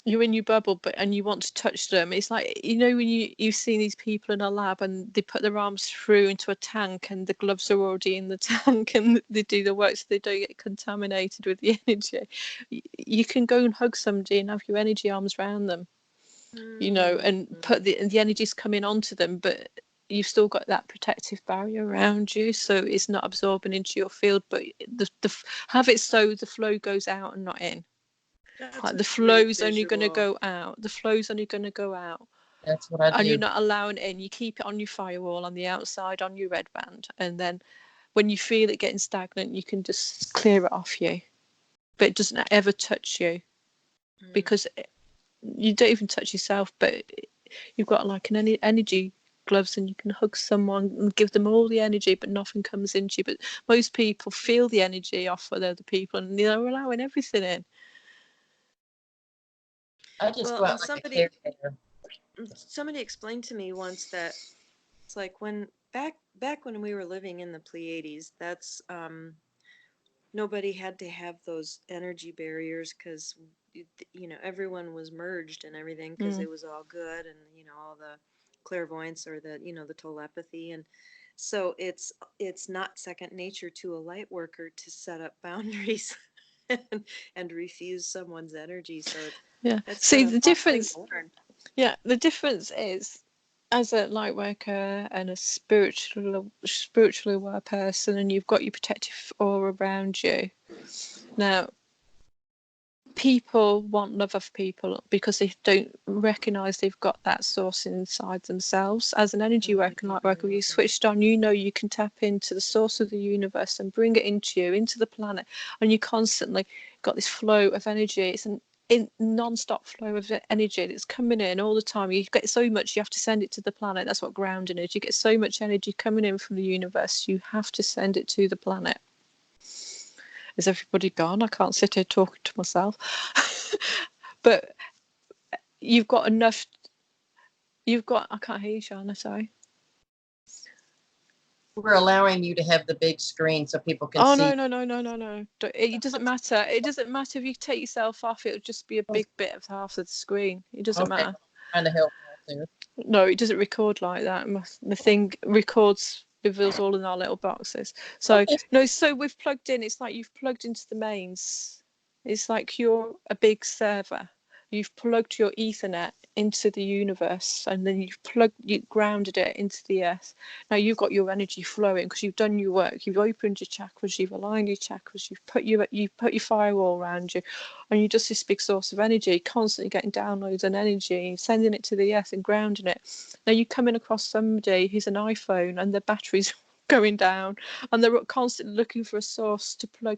S1: you're in your bubble, and you want to touch them. It's like, you know, when you've seen these people in a lab and they put their arms through into a tank and the gloves are already in the tank and they do the work so they don't get contaminated with the energy. You can go and hug somebody and have your energy arms around them, you know, and put the energy's coming onto them, but you've still got that protective barrier around you, so it's not absorbing into your field, but have it so the flow goes out and not in.
S3: That's
S1: Like
S3: a
S1: the
S3: great
S1: flow's only going to
S3: visual.
S1: go out. The flow's only going to go out.
S2: That's what I
S1: And you're
S2: do.
S1: not allowing it in. You keep it on your firewall on the outside, on your red band. And then when you feel it getting stagnant, you can just clear it off you. But it doesn't ever touch you, because you don't even touch yourself, but you've got like an energy gloves and you can hug someone and give them all the energy, but nothing comes into you. But most people feel the energy off of other people and they're allowing everything in.
S2: I just
S3: Well,
S2: go
S3: and
S2: out like a caretaker.
S3: somebody explained to me once that it's like when back when we were living in the Pleiades, that's nobody had to have those energy barriers because you know everyone was merged and everything because it was all good, and you know all the clairvoyance or the you know the telepathy, and so it's not second nature to a light worker to set up boundaries and refuse someone's energy. So
S1: Yeah.
S3: that's
S1: See,
S3: a
S1: the
S3: fun thing
S1: difference.
S3: to learn.
S1: Yeah, the difference is, as a light worker and a spiritually aware person, and you've got your protective aura around you. Now, people want love of people because they don't recognize they've got that source inside themselves. As an energy worker, light worker, you switched on, you know you can tap into the source of the universe and bring it into you, into the planet, and you constantly got this flow of energy. It's an non-stop flow of energy that's coming in all the time. You get so much, you have to send it to the planet. That's what grounding is. You get so much energy coming in from the universe, you have to send it to the planet. Is everybody gone? I can't sit here talking to myself. But you've got enough. I can't hear you, Shana, sorry.
S2: We're allowing you to have the big screen so people can
S1: Oh,
S2: see.
S1: no. It doesn't matter. It doesn't matter if you take yourself off. It'll just be a big bit of half of the screen. It doesn't
S2: Okay,
S1: matter.
S2: trying to help out there.
S1: No, it doesn't record like that. The thing records, reveals all in our little boxes. So,
S2: Okay.
S1: no, so we've plugged in. It's like you've plugged into the mains. It's like you're a big server. You've plugged your Ethernet into the universe, and then you grounded it into the earth. Now you've got your energy flowing because you've done your work. You've opened your chakras. You've aligned your chakras. You've put your firewall around you, and you're just this big source of energy, constantly getting downloads and energy, sending it to the earth and grounding it. Now you're coming across somebody who's an iPhone and their battery's going down, and they're constantly looking for a source to plug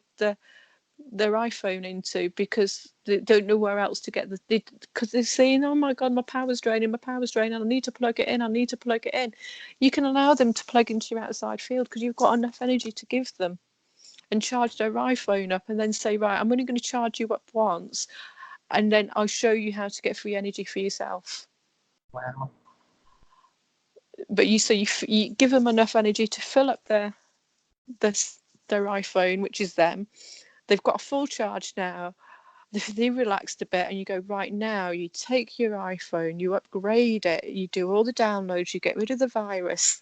S1: their iPhone into because they don't know where else to get because they're saying, oh my god, my power's draining, I need to plug it in. You can allow them to plug into your outside field because you've got enough energy to give them. and charge their iPhone up and then say, right, I'm only going to charge you up once, and then I'll show you how to get free energy for yourself.
S2: Wow.
S1: But you give them enough energy to fill up their iPhone, which is them. They've got a full charge now. They relaxed a bit, and you go, right, now you take your iPhone, you upgrade it, you do all the downloads, you get rid of the virus,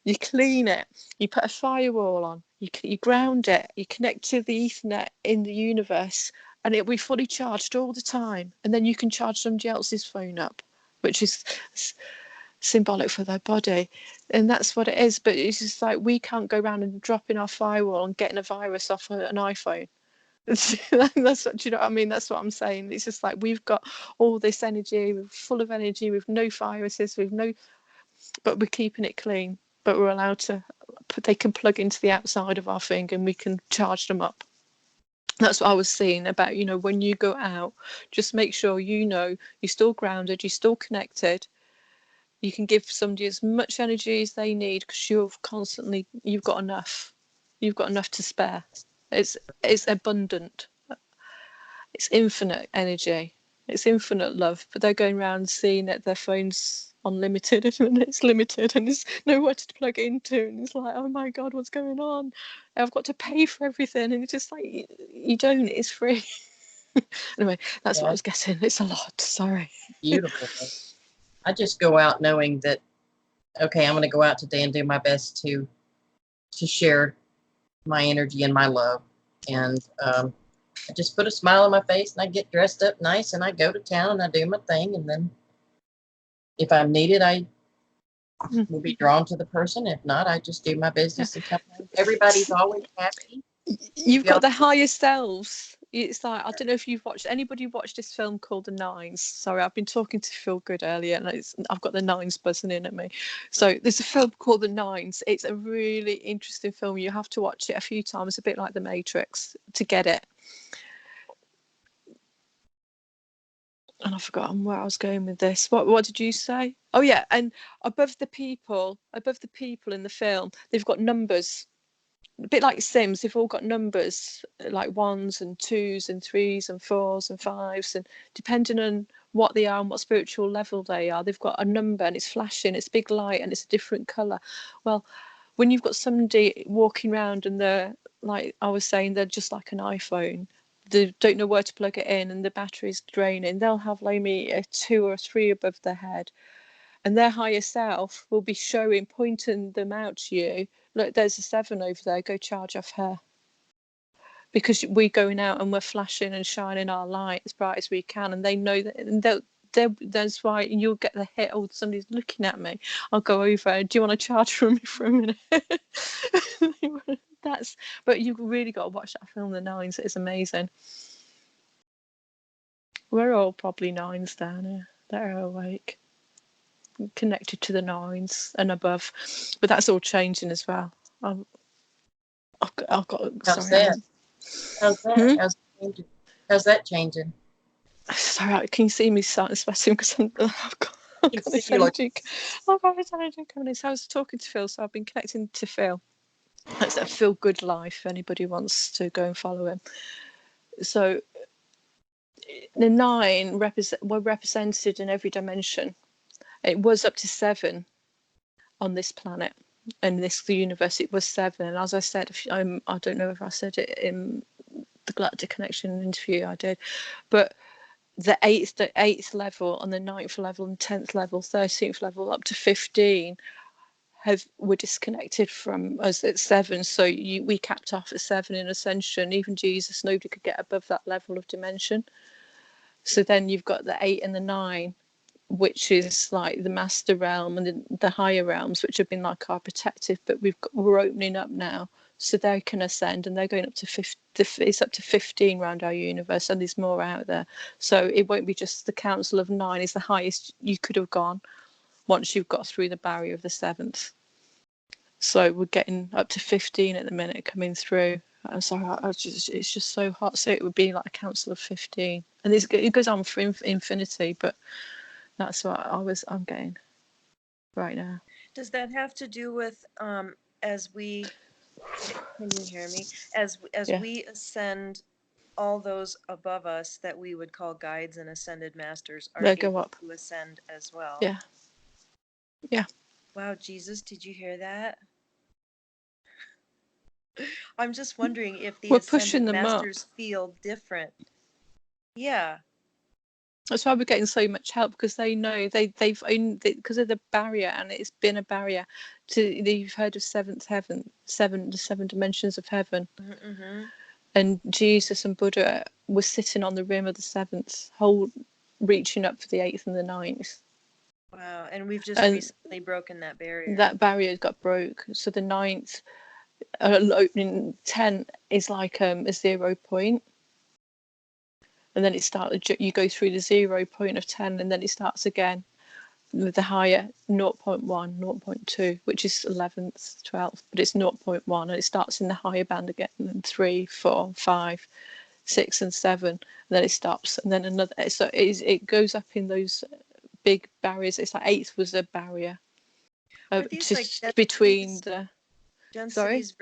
S1: you clean it, you put a firewall on, you ground it, you connect to the Ethernet in the universe, and it'll be fully charged all the time. And then you can charge somebody else's phone up, which is symbolic for their body. And that's what it is. But it's just like, we can't go around and dropping our firewall and getting a virus off an iPhone. That's what, you know what I mean? That's what I'm saying. It's just like, we've got all this energy, we're full of energy, with no viruses, but we're keeping it clean. But we're allowed to they can plug into the outside of our thing and we can charge them up. That's what I was saying about, when you go out, just make sure you're still grounded, you're still connected. You can give somebody as much energy as they need, because you've got enough to spare. It's abundant. It's infinite energy. It's infinite love. But they're going around seeing that their phone's unlimited and it's limited and there's nowhere to plug into. And it's like, oh my God, what's going on? I've got to pay for everything. And it's just like, you don't, it's free. Anyway, that's what I was getting. It's a lot. Sorry.
S2: Beautiful. I just go out knowing that, okay, I'm going to go out today and do my best to share my energy and my love. And I just put a smile on my face and I get dressed up nice and I go to town and I do my thing. And then if I'm needed, I will be drawn to the person. If not, I just do my business and come home. Everybody's always happy.
S1: You've got the higher selves. It's like, I don't know if anybody watched this film called The Nines. Sorry, I've been talking to Phil Good earlier and I've got the nines buzzing in at me. So there's a film called The Nines. It's a really interesting film. You have to watch it a few times, a bit like The Matrix, to get it. And I've forgotten where I was going with this. What did you say? Oh yeah, and above the people in the film, they've got numbers. A bit like Sims, they've all got numbers, like 1s and 2s and 3s and 4s and 5s, and depending on what they are and what spiritual level they are, they've got a number and it's flashing, it's big light and it's a different colour. Well, when you've got somebody walking around and they're, like I was saying, they're just like an iPhone, they don't know where to plug it in and the battery's draining, they'll have maybe a 2 or a 3 above their head, and their higher self will be pointing them out to you. Look, there's a 7 over there, go charge off her. Because we're going out and we're flashing and shining our light as bright as we can, and they know that, and that's why you'll get the hit, oh, somebody's looking at me, I'll go over, do you want to charge for me for a minute? But you've really got to watch that film, The Nines. It's amazing. We're all probably 9s down here that are awake, connected to the 9s and above, but that's all changing as well. I've got
S2: How's
S1: sorry,
S2: that? How's that? How's that changing?
S1: Sorry, can you see me starting sweating because I've got this energy. I've got this energy coming in. So I was talking to Phil, so I've been connecting to Phil. That's a Feel Good Life. If anybody wants to go and follow him. So the 9 were represented in every dimension. It was up to 7 on this planet, and the universe. It was 7. And as I said, I don't know if I said it in the Galactic Connection interview I did, but the 8th level and the 9th level and 10th level, 13th level up to 15 were disconnected from us at 7. So we capped off at 7 in Ascension. Even Jesus, nobody could get above that level of dimension. So then you've got the 8 and the 9, which is like the master realm, and the higher realms, which have been like our protective, but we're opening up now, so they can ascend, and they're going up to 50. It's up to 15 around our universe, and there's more out there. So it won't be just the Council of 9 is the highest you could have gone once you've got through the barrier of the 7th. So we're getting up to 15 at the minute coming through. I'm sorry, it's just so hot. So it would be like a council of 15, and it goes on for infinity. But that's what I'm getting right now.
S3: Does that have to do with as we Can you hear me? As
S1: Yeah,
S3: we ascend, all those above us that we would call guides and ascended masters are
S1: they go
S3: able
S1: up.
S3: to ascend as well.
S1: Yeah, yeah.
S3: Wow, Jesus, did you hear that? I'm just wondering if the
S1: We're pushing
S3: ascended
S1: them up.
S3: masters feel different. Yeah.
S1: That's why we're getting so much help, because they know they've owned it because of the barrier, and it's been a barrier to. You've heard of seventh heaven, the seven dimensions of heaven,
S3: Mm-hmm.
S1: and Jesus and Buddha were sitting on the rim of the seventh, reaching up for the eighth and the ninth,
S3: Wow. And we've just
S1: and
S3: recently broken that barrier.
S1: that barrier got broke. So the ninth, opening 10 is like a 0 point, and then it started. You go through the 0 point of 10, and then it starts again with the higher 0.1, 0.2, which is 11th, 12th, but it's 0.1, and it starts in the higher band again, and then 3, 4, 5, 6, and 7, and then it stops, and then another. So it goes up in those big barriers. It's like eighth was a barrier
S3: Are these like
S1: just between
S3: densities,
S1: the. Sorry,
S3: densities,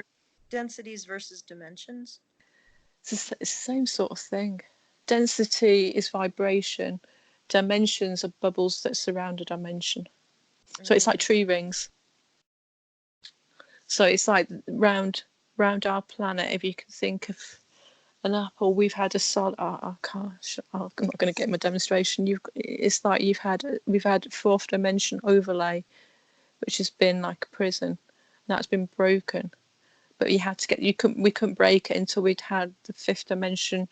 S3: densities versus dimensions?
S1: it's the same sort of thing. Density is vibration. Dimensions are bubbles that surround a dimension. So it's like tree rings. So it's like round our planet. If you can think of an apple, we've had a solid. Oh, gosh, I'm not going to get my demonstration. It's like we've had fourth dimension overlay, which has been like a prison. That's been broken, but we couldn't break it until we'd had the fifth dimension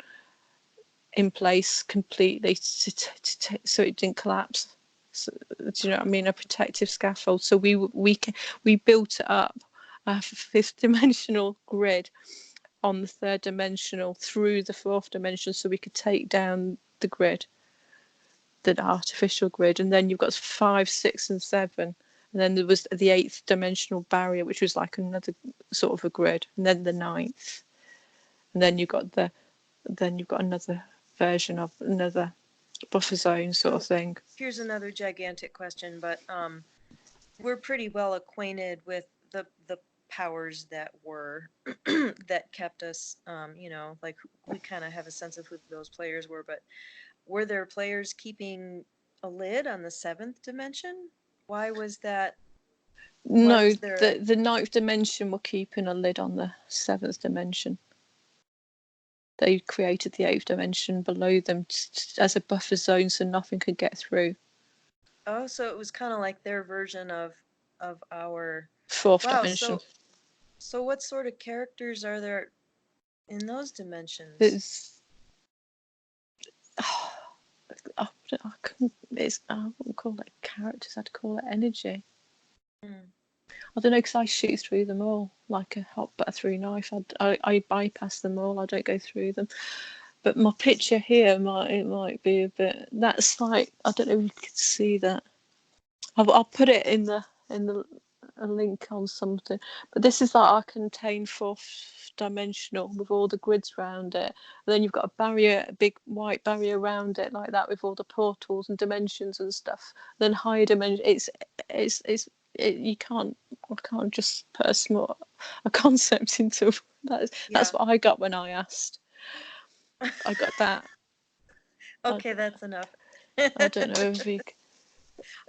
S1: in place completely so it didn't collapse. So, do you know what I mean? A protective scaffold. So we built it up, a fifth dimensional grid on the third dimensional through the fourth dimension, so we could take down the grid, the artificial grid, and then you've got 5, 6, and 7. And then there was the eighth dimensional barrier, which was like another sort of a grid, and then the ninth, and then you've got another version of another buffer zone sort of
S3: So
S1: thing.
S3: here's another gigantic question, but we're pretty well acquainted with the powers that were that kept us, like we kind of have a sense of who those players were, but were there players keeping a lid on the seventh dimension? Why was that? Why
S1: No,
S3: was there
S1: the ninth dimension were keeping a lid on the seventh dimension. They created the eighth dimension below them as a buffer zone, so nothing could get through.
S3: Oh, so it was kind of like their version of our.
S1: Fourth
S3: Wow,
S1: dimension.
S3: so what sort of characters are there in those dimensions?
S1: It's I couldn't. I wouldn't call it characters. I'd call it energy.
S3: Mm.
S1: I don't know, because I shoot through them all like a hot butter through knife. I bypass them all. I don't go through them. But my picture here might be a bit. That's like, I don't know if you can see that. I'll put it in the a link on something. But this is like our contained fourth dimensional with all the grids around it. And then you've got a barrier, a big white barrier around it like that with all the portals and dimensions and stuff. And then higher dimension. You can't. I can't just put a concept into that.
S3: Yeah.
S1: That's what I got when I asked. I got that.
S3: Okay, that's enough.
S1: I don't know if you.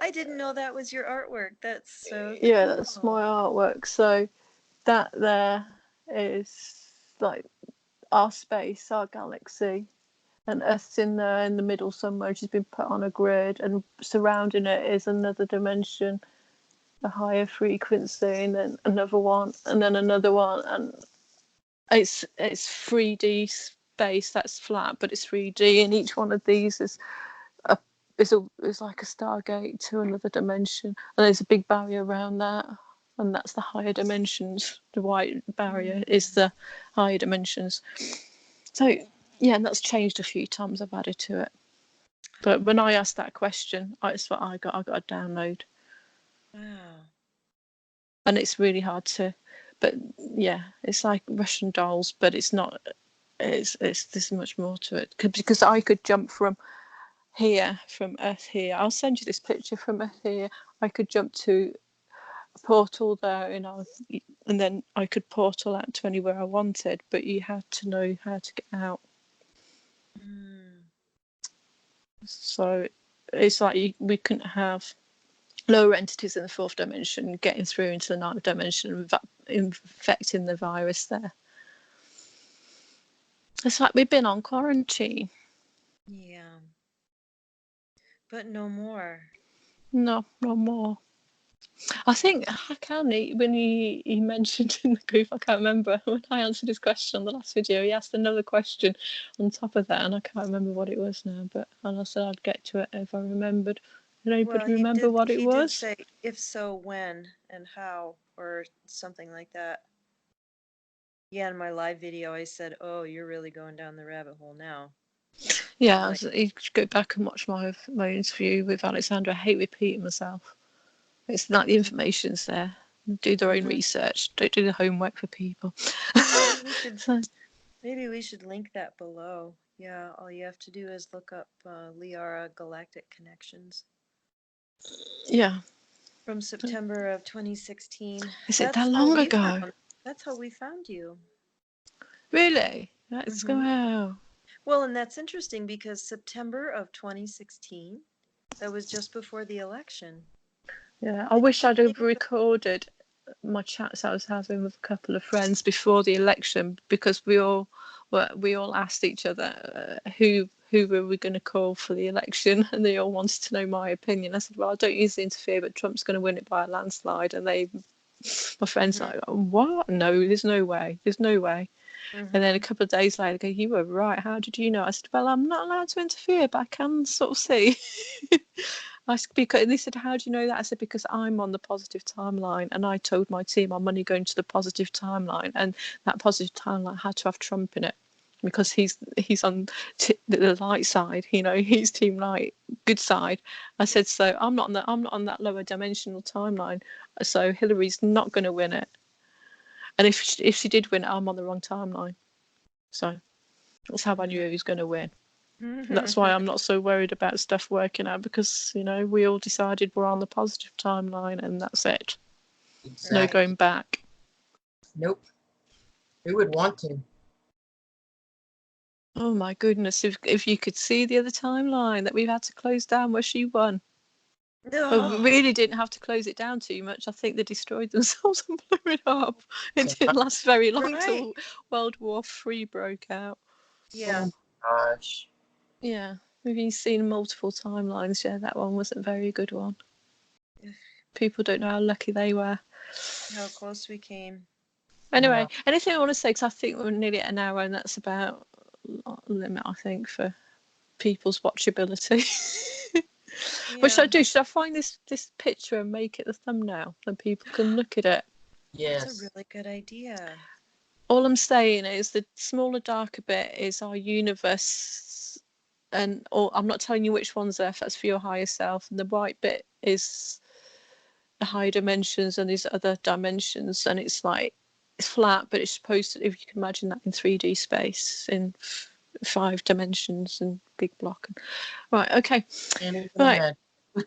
S3: I didn't know that was your artwork. That's so
S1: Yeah, that's my
S3: cool.
S1: artwork. So that there is like our space, our galaxy, and Earth's in there in the middle somewhere. She's been put on a grid, and surrounding it is another dimension, a higher frequency, and then another one, and then another one, and it's 3D space that's flat, but it's 3D, and each one of these a is like a stargate to another dimension, and there's a big barrier around that, and that's the higher dimensions. The white barrier is the higher dimensions. So yeah, and that's changed a few times. I've added to it, but when I asked that question, that's what I got. I got a download,
S3: Wow.
S1: and it's really hard to. But yeah, it's like Russian dolls, but it's not. It's there's much more to it because I could jump from here, from Earth here. I'll send you this picture from Earth here. I could jump to a portal there, and then I could portal out to anywhere I wanted, but you had to know how to get out. So it's like we couldn't have lower entities in the fourth dimension getting through into the ninth dimension and infecting the virus there. It's like we've been on quarantine.
S3: Yeah. But no more.
S1: No more. I think when he mentioned in the group, I can't remember, when I answered his question on the last video, he asked another question on top of that, and I can't remember what it was now, and I said I'd get to it if I remembered. Did anybody remember what it was?
S3: He did say, if so, when and how, or something like that. Yeah, in my live video, I said, oh, you're really going down the rabbit hole now.
S1: Yeah, you should go back and watch my interview with Alexandra. I hate repeating myself. It's like the information's there. Do their own research. Don't do the homework for people.
S3: Maybe we should link that below. Yeah, all you have to do is look up Liara Galactic Connections.
S1: Yeah.
S3: From September of 2016.
S1: Is it that long ago?
S3: That's how we found you.
S1: Really? Let's go out.
S3: Well, and that's interesting because September of 2016, that was just before the election.
S1: Yeah, I wish I'd have recorded my chats I was having with a couple of friends before the election, because we all asked each other who were we going to call for the election, and they all wanted to know my opinion. I said, well, I don't usually interfere, but Trump's going to win it by a landslide. And my friends like, what? No, there's no way. And then a couple of days later, they go, you were right. How did you know? I said, well, I'm not allowed to interfere, but I can sort of see. And they said, how do you know that? I said, because I'm on the positive timeline, and I told my team I'm only going to the positive timeline, and that positive timeline had to have Trump in it, because he's on the light side, he's team light, good side. I said, so I'm not on that lower dimensional timeline, so Hillary's not going to win it. And if she did win, I'm on the wrong timeline. So that's how I knew he was going to win. That's why I'm not so worried about stuff working out, because, we all decided we're on the positive timeline, and that's it. Exactly. No going back.
S2: Nope. Who would want to?
S1: Oh my goodness, if you could see the other timeline that we've had to close down where she won. But we really didn't have to close it down too much. I think they destroyed themselves and blew it up. It didn't last very long till World War III broke out.
S3: Yeah.
S2: Oh gosh.
S1: Yeah, we've seen multiple timelines. Yeah, that one wasn't a very good one. People don't know how lucky they were.
S3: How close we came.
S1: Anyway, anything I want to say, because I think we're nearly at an hour, and that's about limit, I think, for people's watchability. Yeah. What should I do? Should I find this picture and make it the thumbnail, and people can look at it?
S2: Yes.
S3: That's a really good idea.
S1: All I'm saying is the smaller, darker bit is our universe, I'm not telling you which one's there. That's for your higher self. And the white bit is the higher dimensions and these other dimensions, and it's like it's flat, but it's supposed to, if you can imagine that in 3D space, in 5 dimensions and big block. Right, okay. Right.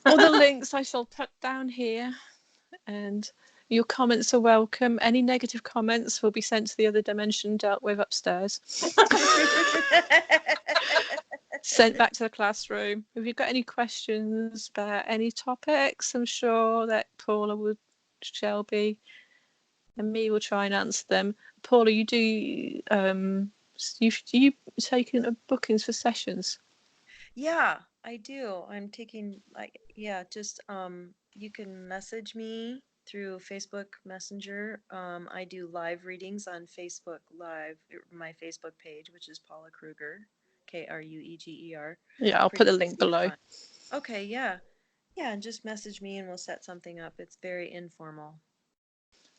S1: All the links I shall put down here, and your comments are welcome. Any negative comments will be sent to the other dimension, dealt with upstairs. Sent back to the classroom. If you've got any questions about any topics, I'm sure that Paula Shelby and me will try and answer them. Paula, you taking bookings for sessions?
S3: Yeah, I do. I'm taking just you can message me through Facebook Messenger. I do live readings on Facebook Live, my Facebook page, which is Paula Kruger, Krueger.
S1: Yeah, I'll put the link below.
S3: Fun. Okay, yeah, and just message me and we'll set something up. It's very informal.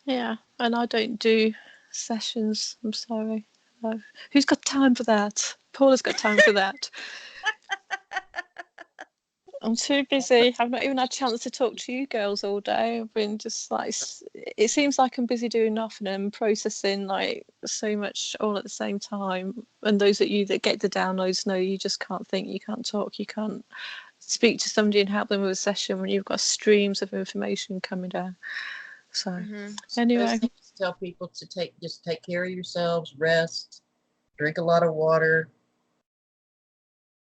S1: Yeah, and I don't do sessions. I'm sorry. Who's got time for that? Paula's got time for that. I'm too busy. I've not even had a chance to talk to you girls all day. I've been just like, it seems like I'm busy doing nothing and processing like so much all at the same time. And those of you that get the downloads know you just can't think, you can't talk, you can't speak to somebody and help them with a session when you've got streams of information coming down. So anyway,
S2: tell people to just take care of yourselves, rest, drink a lot of water,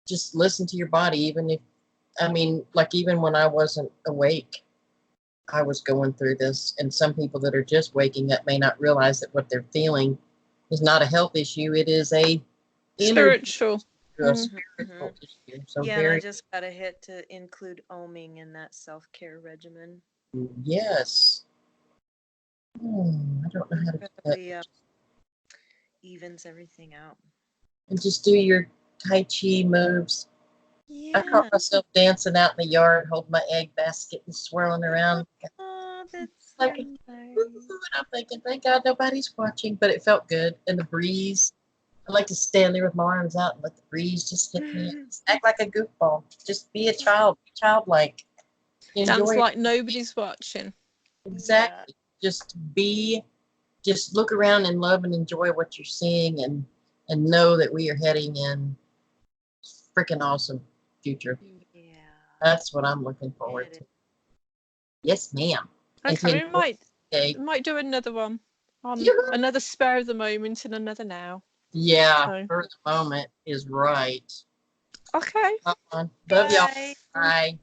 S2: just listen to your body. Even if, like even when I wasn't awake, I was going through this, and some people that are just waking up may not realize that what they're feeling is not a health issue. It is a
S1: Spiritual.
S2: spiritual issue. So
S3: Yeah, and I
S2: very,
S3: just got a hit to include oming in that self-care regimen.
S2: yes. I don't know how to do
S3: Really
S2: that.
S3: evens everything out.
S2: And just do your Tai Chi moves. I
S3: Yeah.
S2: caught myself dancing out in the yard, holding my egg basket and swirling around.
S3: Oh, that's
S2: Like,
S3: so nice.
S2: and I'm thinking, thank God nobody's watching, but it felt good. And the breeze, I like to stand there with my arms out and let the breeze just hit me. Just act like a goofball. Just be a child, be childlike.
S1: Dance
S2: Enjoy
S1: like
S2: it.
S1: nobody's watching.
S2: Exactly. Just look around and love and enjoy what you're seeing, and know that we are heading in freaking awesome future.
S3: Yeah.
S2: That's what I'm looking forward
S3: It
S2: to. Yes, ma'am. And to
S1: Okay, we
S2: enjoy the day.
S1: might do another one on
S2: Yoo-hoo.
S1: another spare of the moment and another now.
S2: Yeah,
S1: So,
S2: for the moment is right.
S1: okay.
S2: Come on. Love y'all.
S3: Bye.
S2: Bye.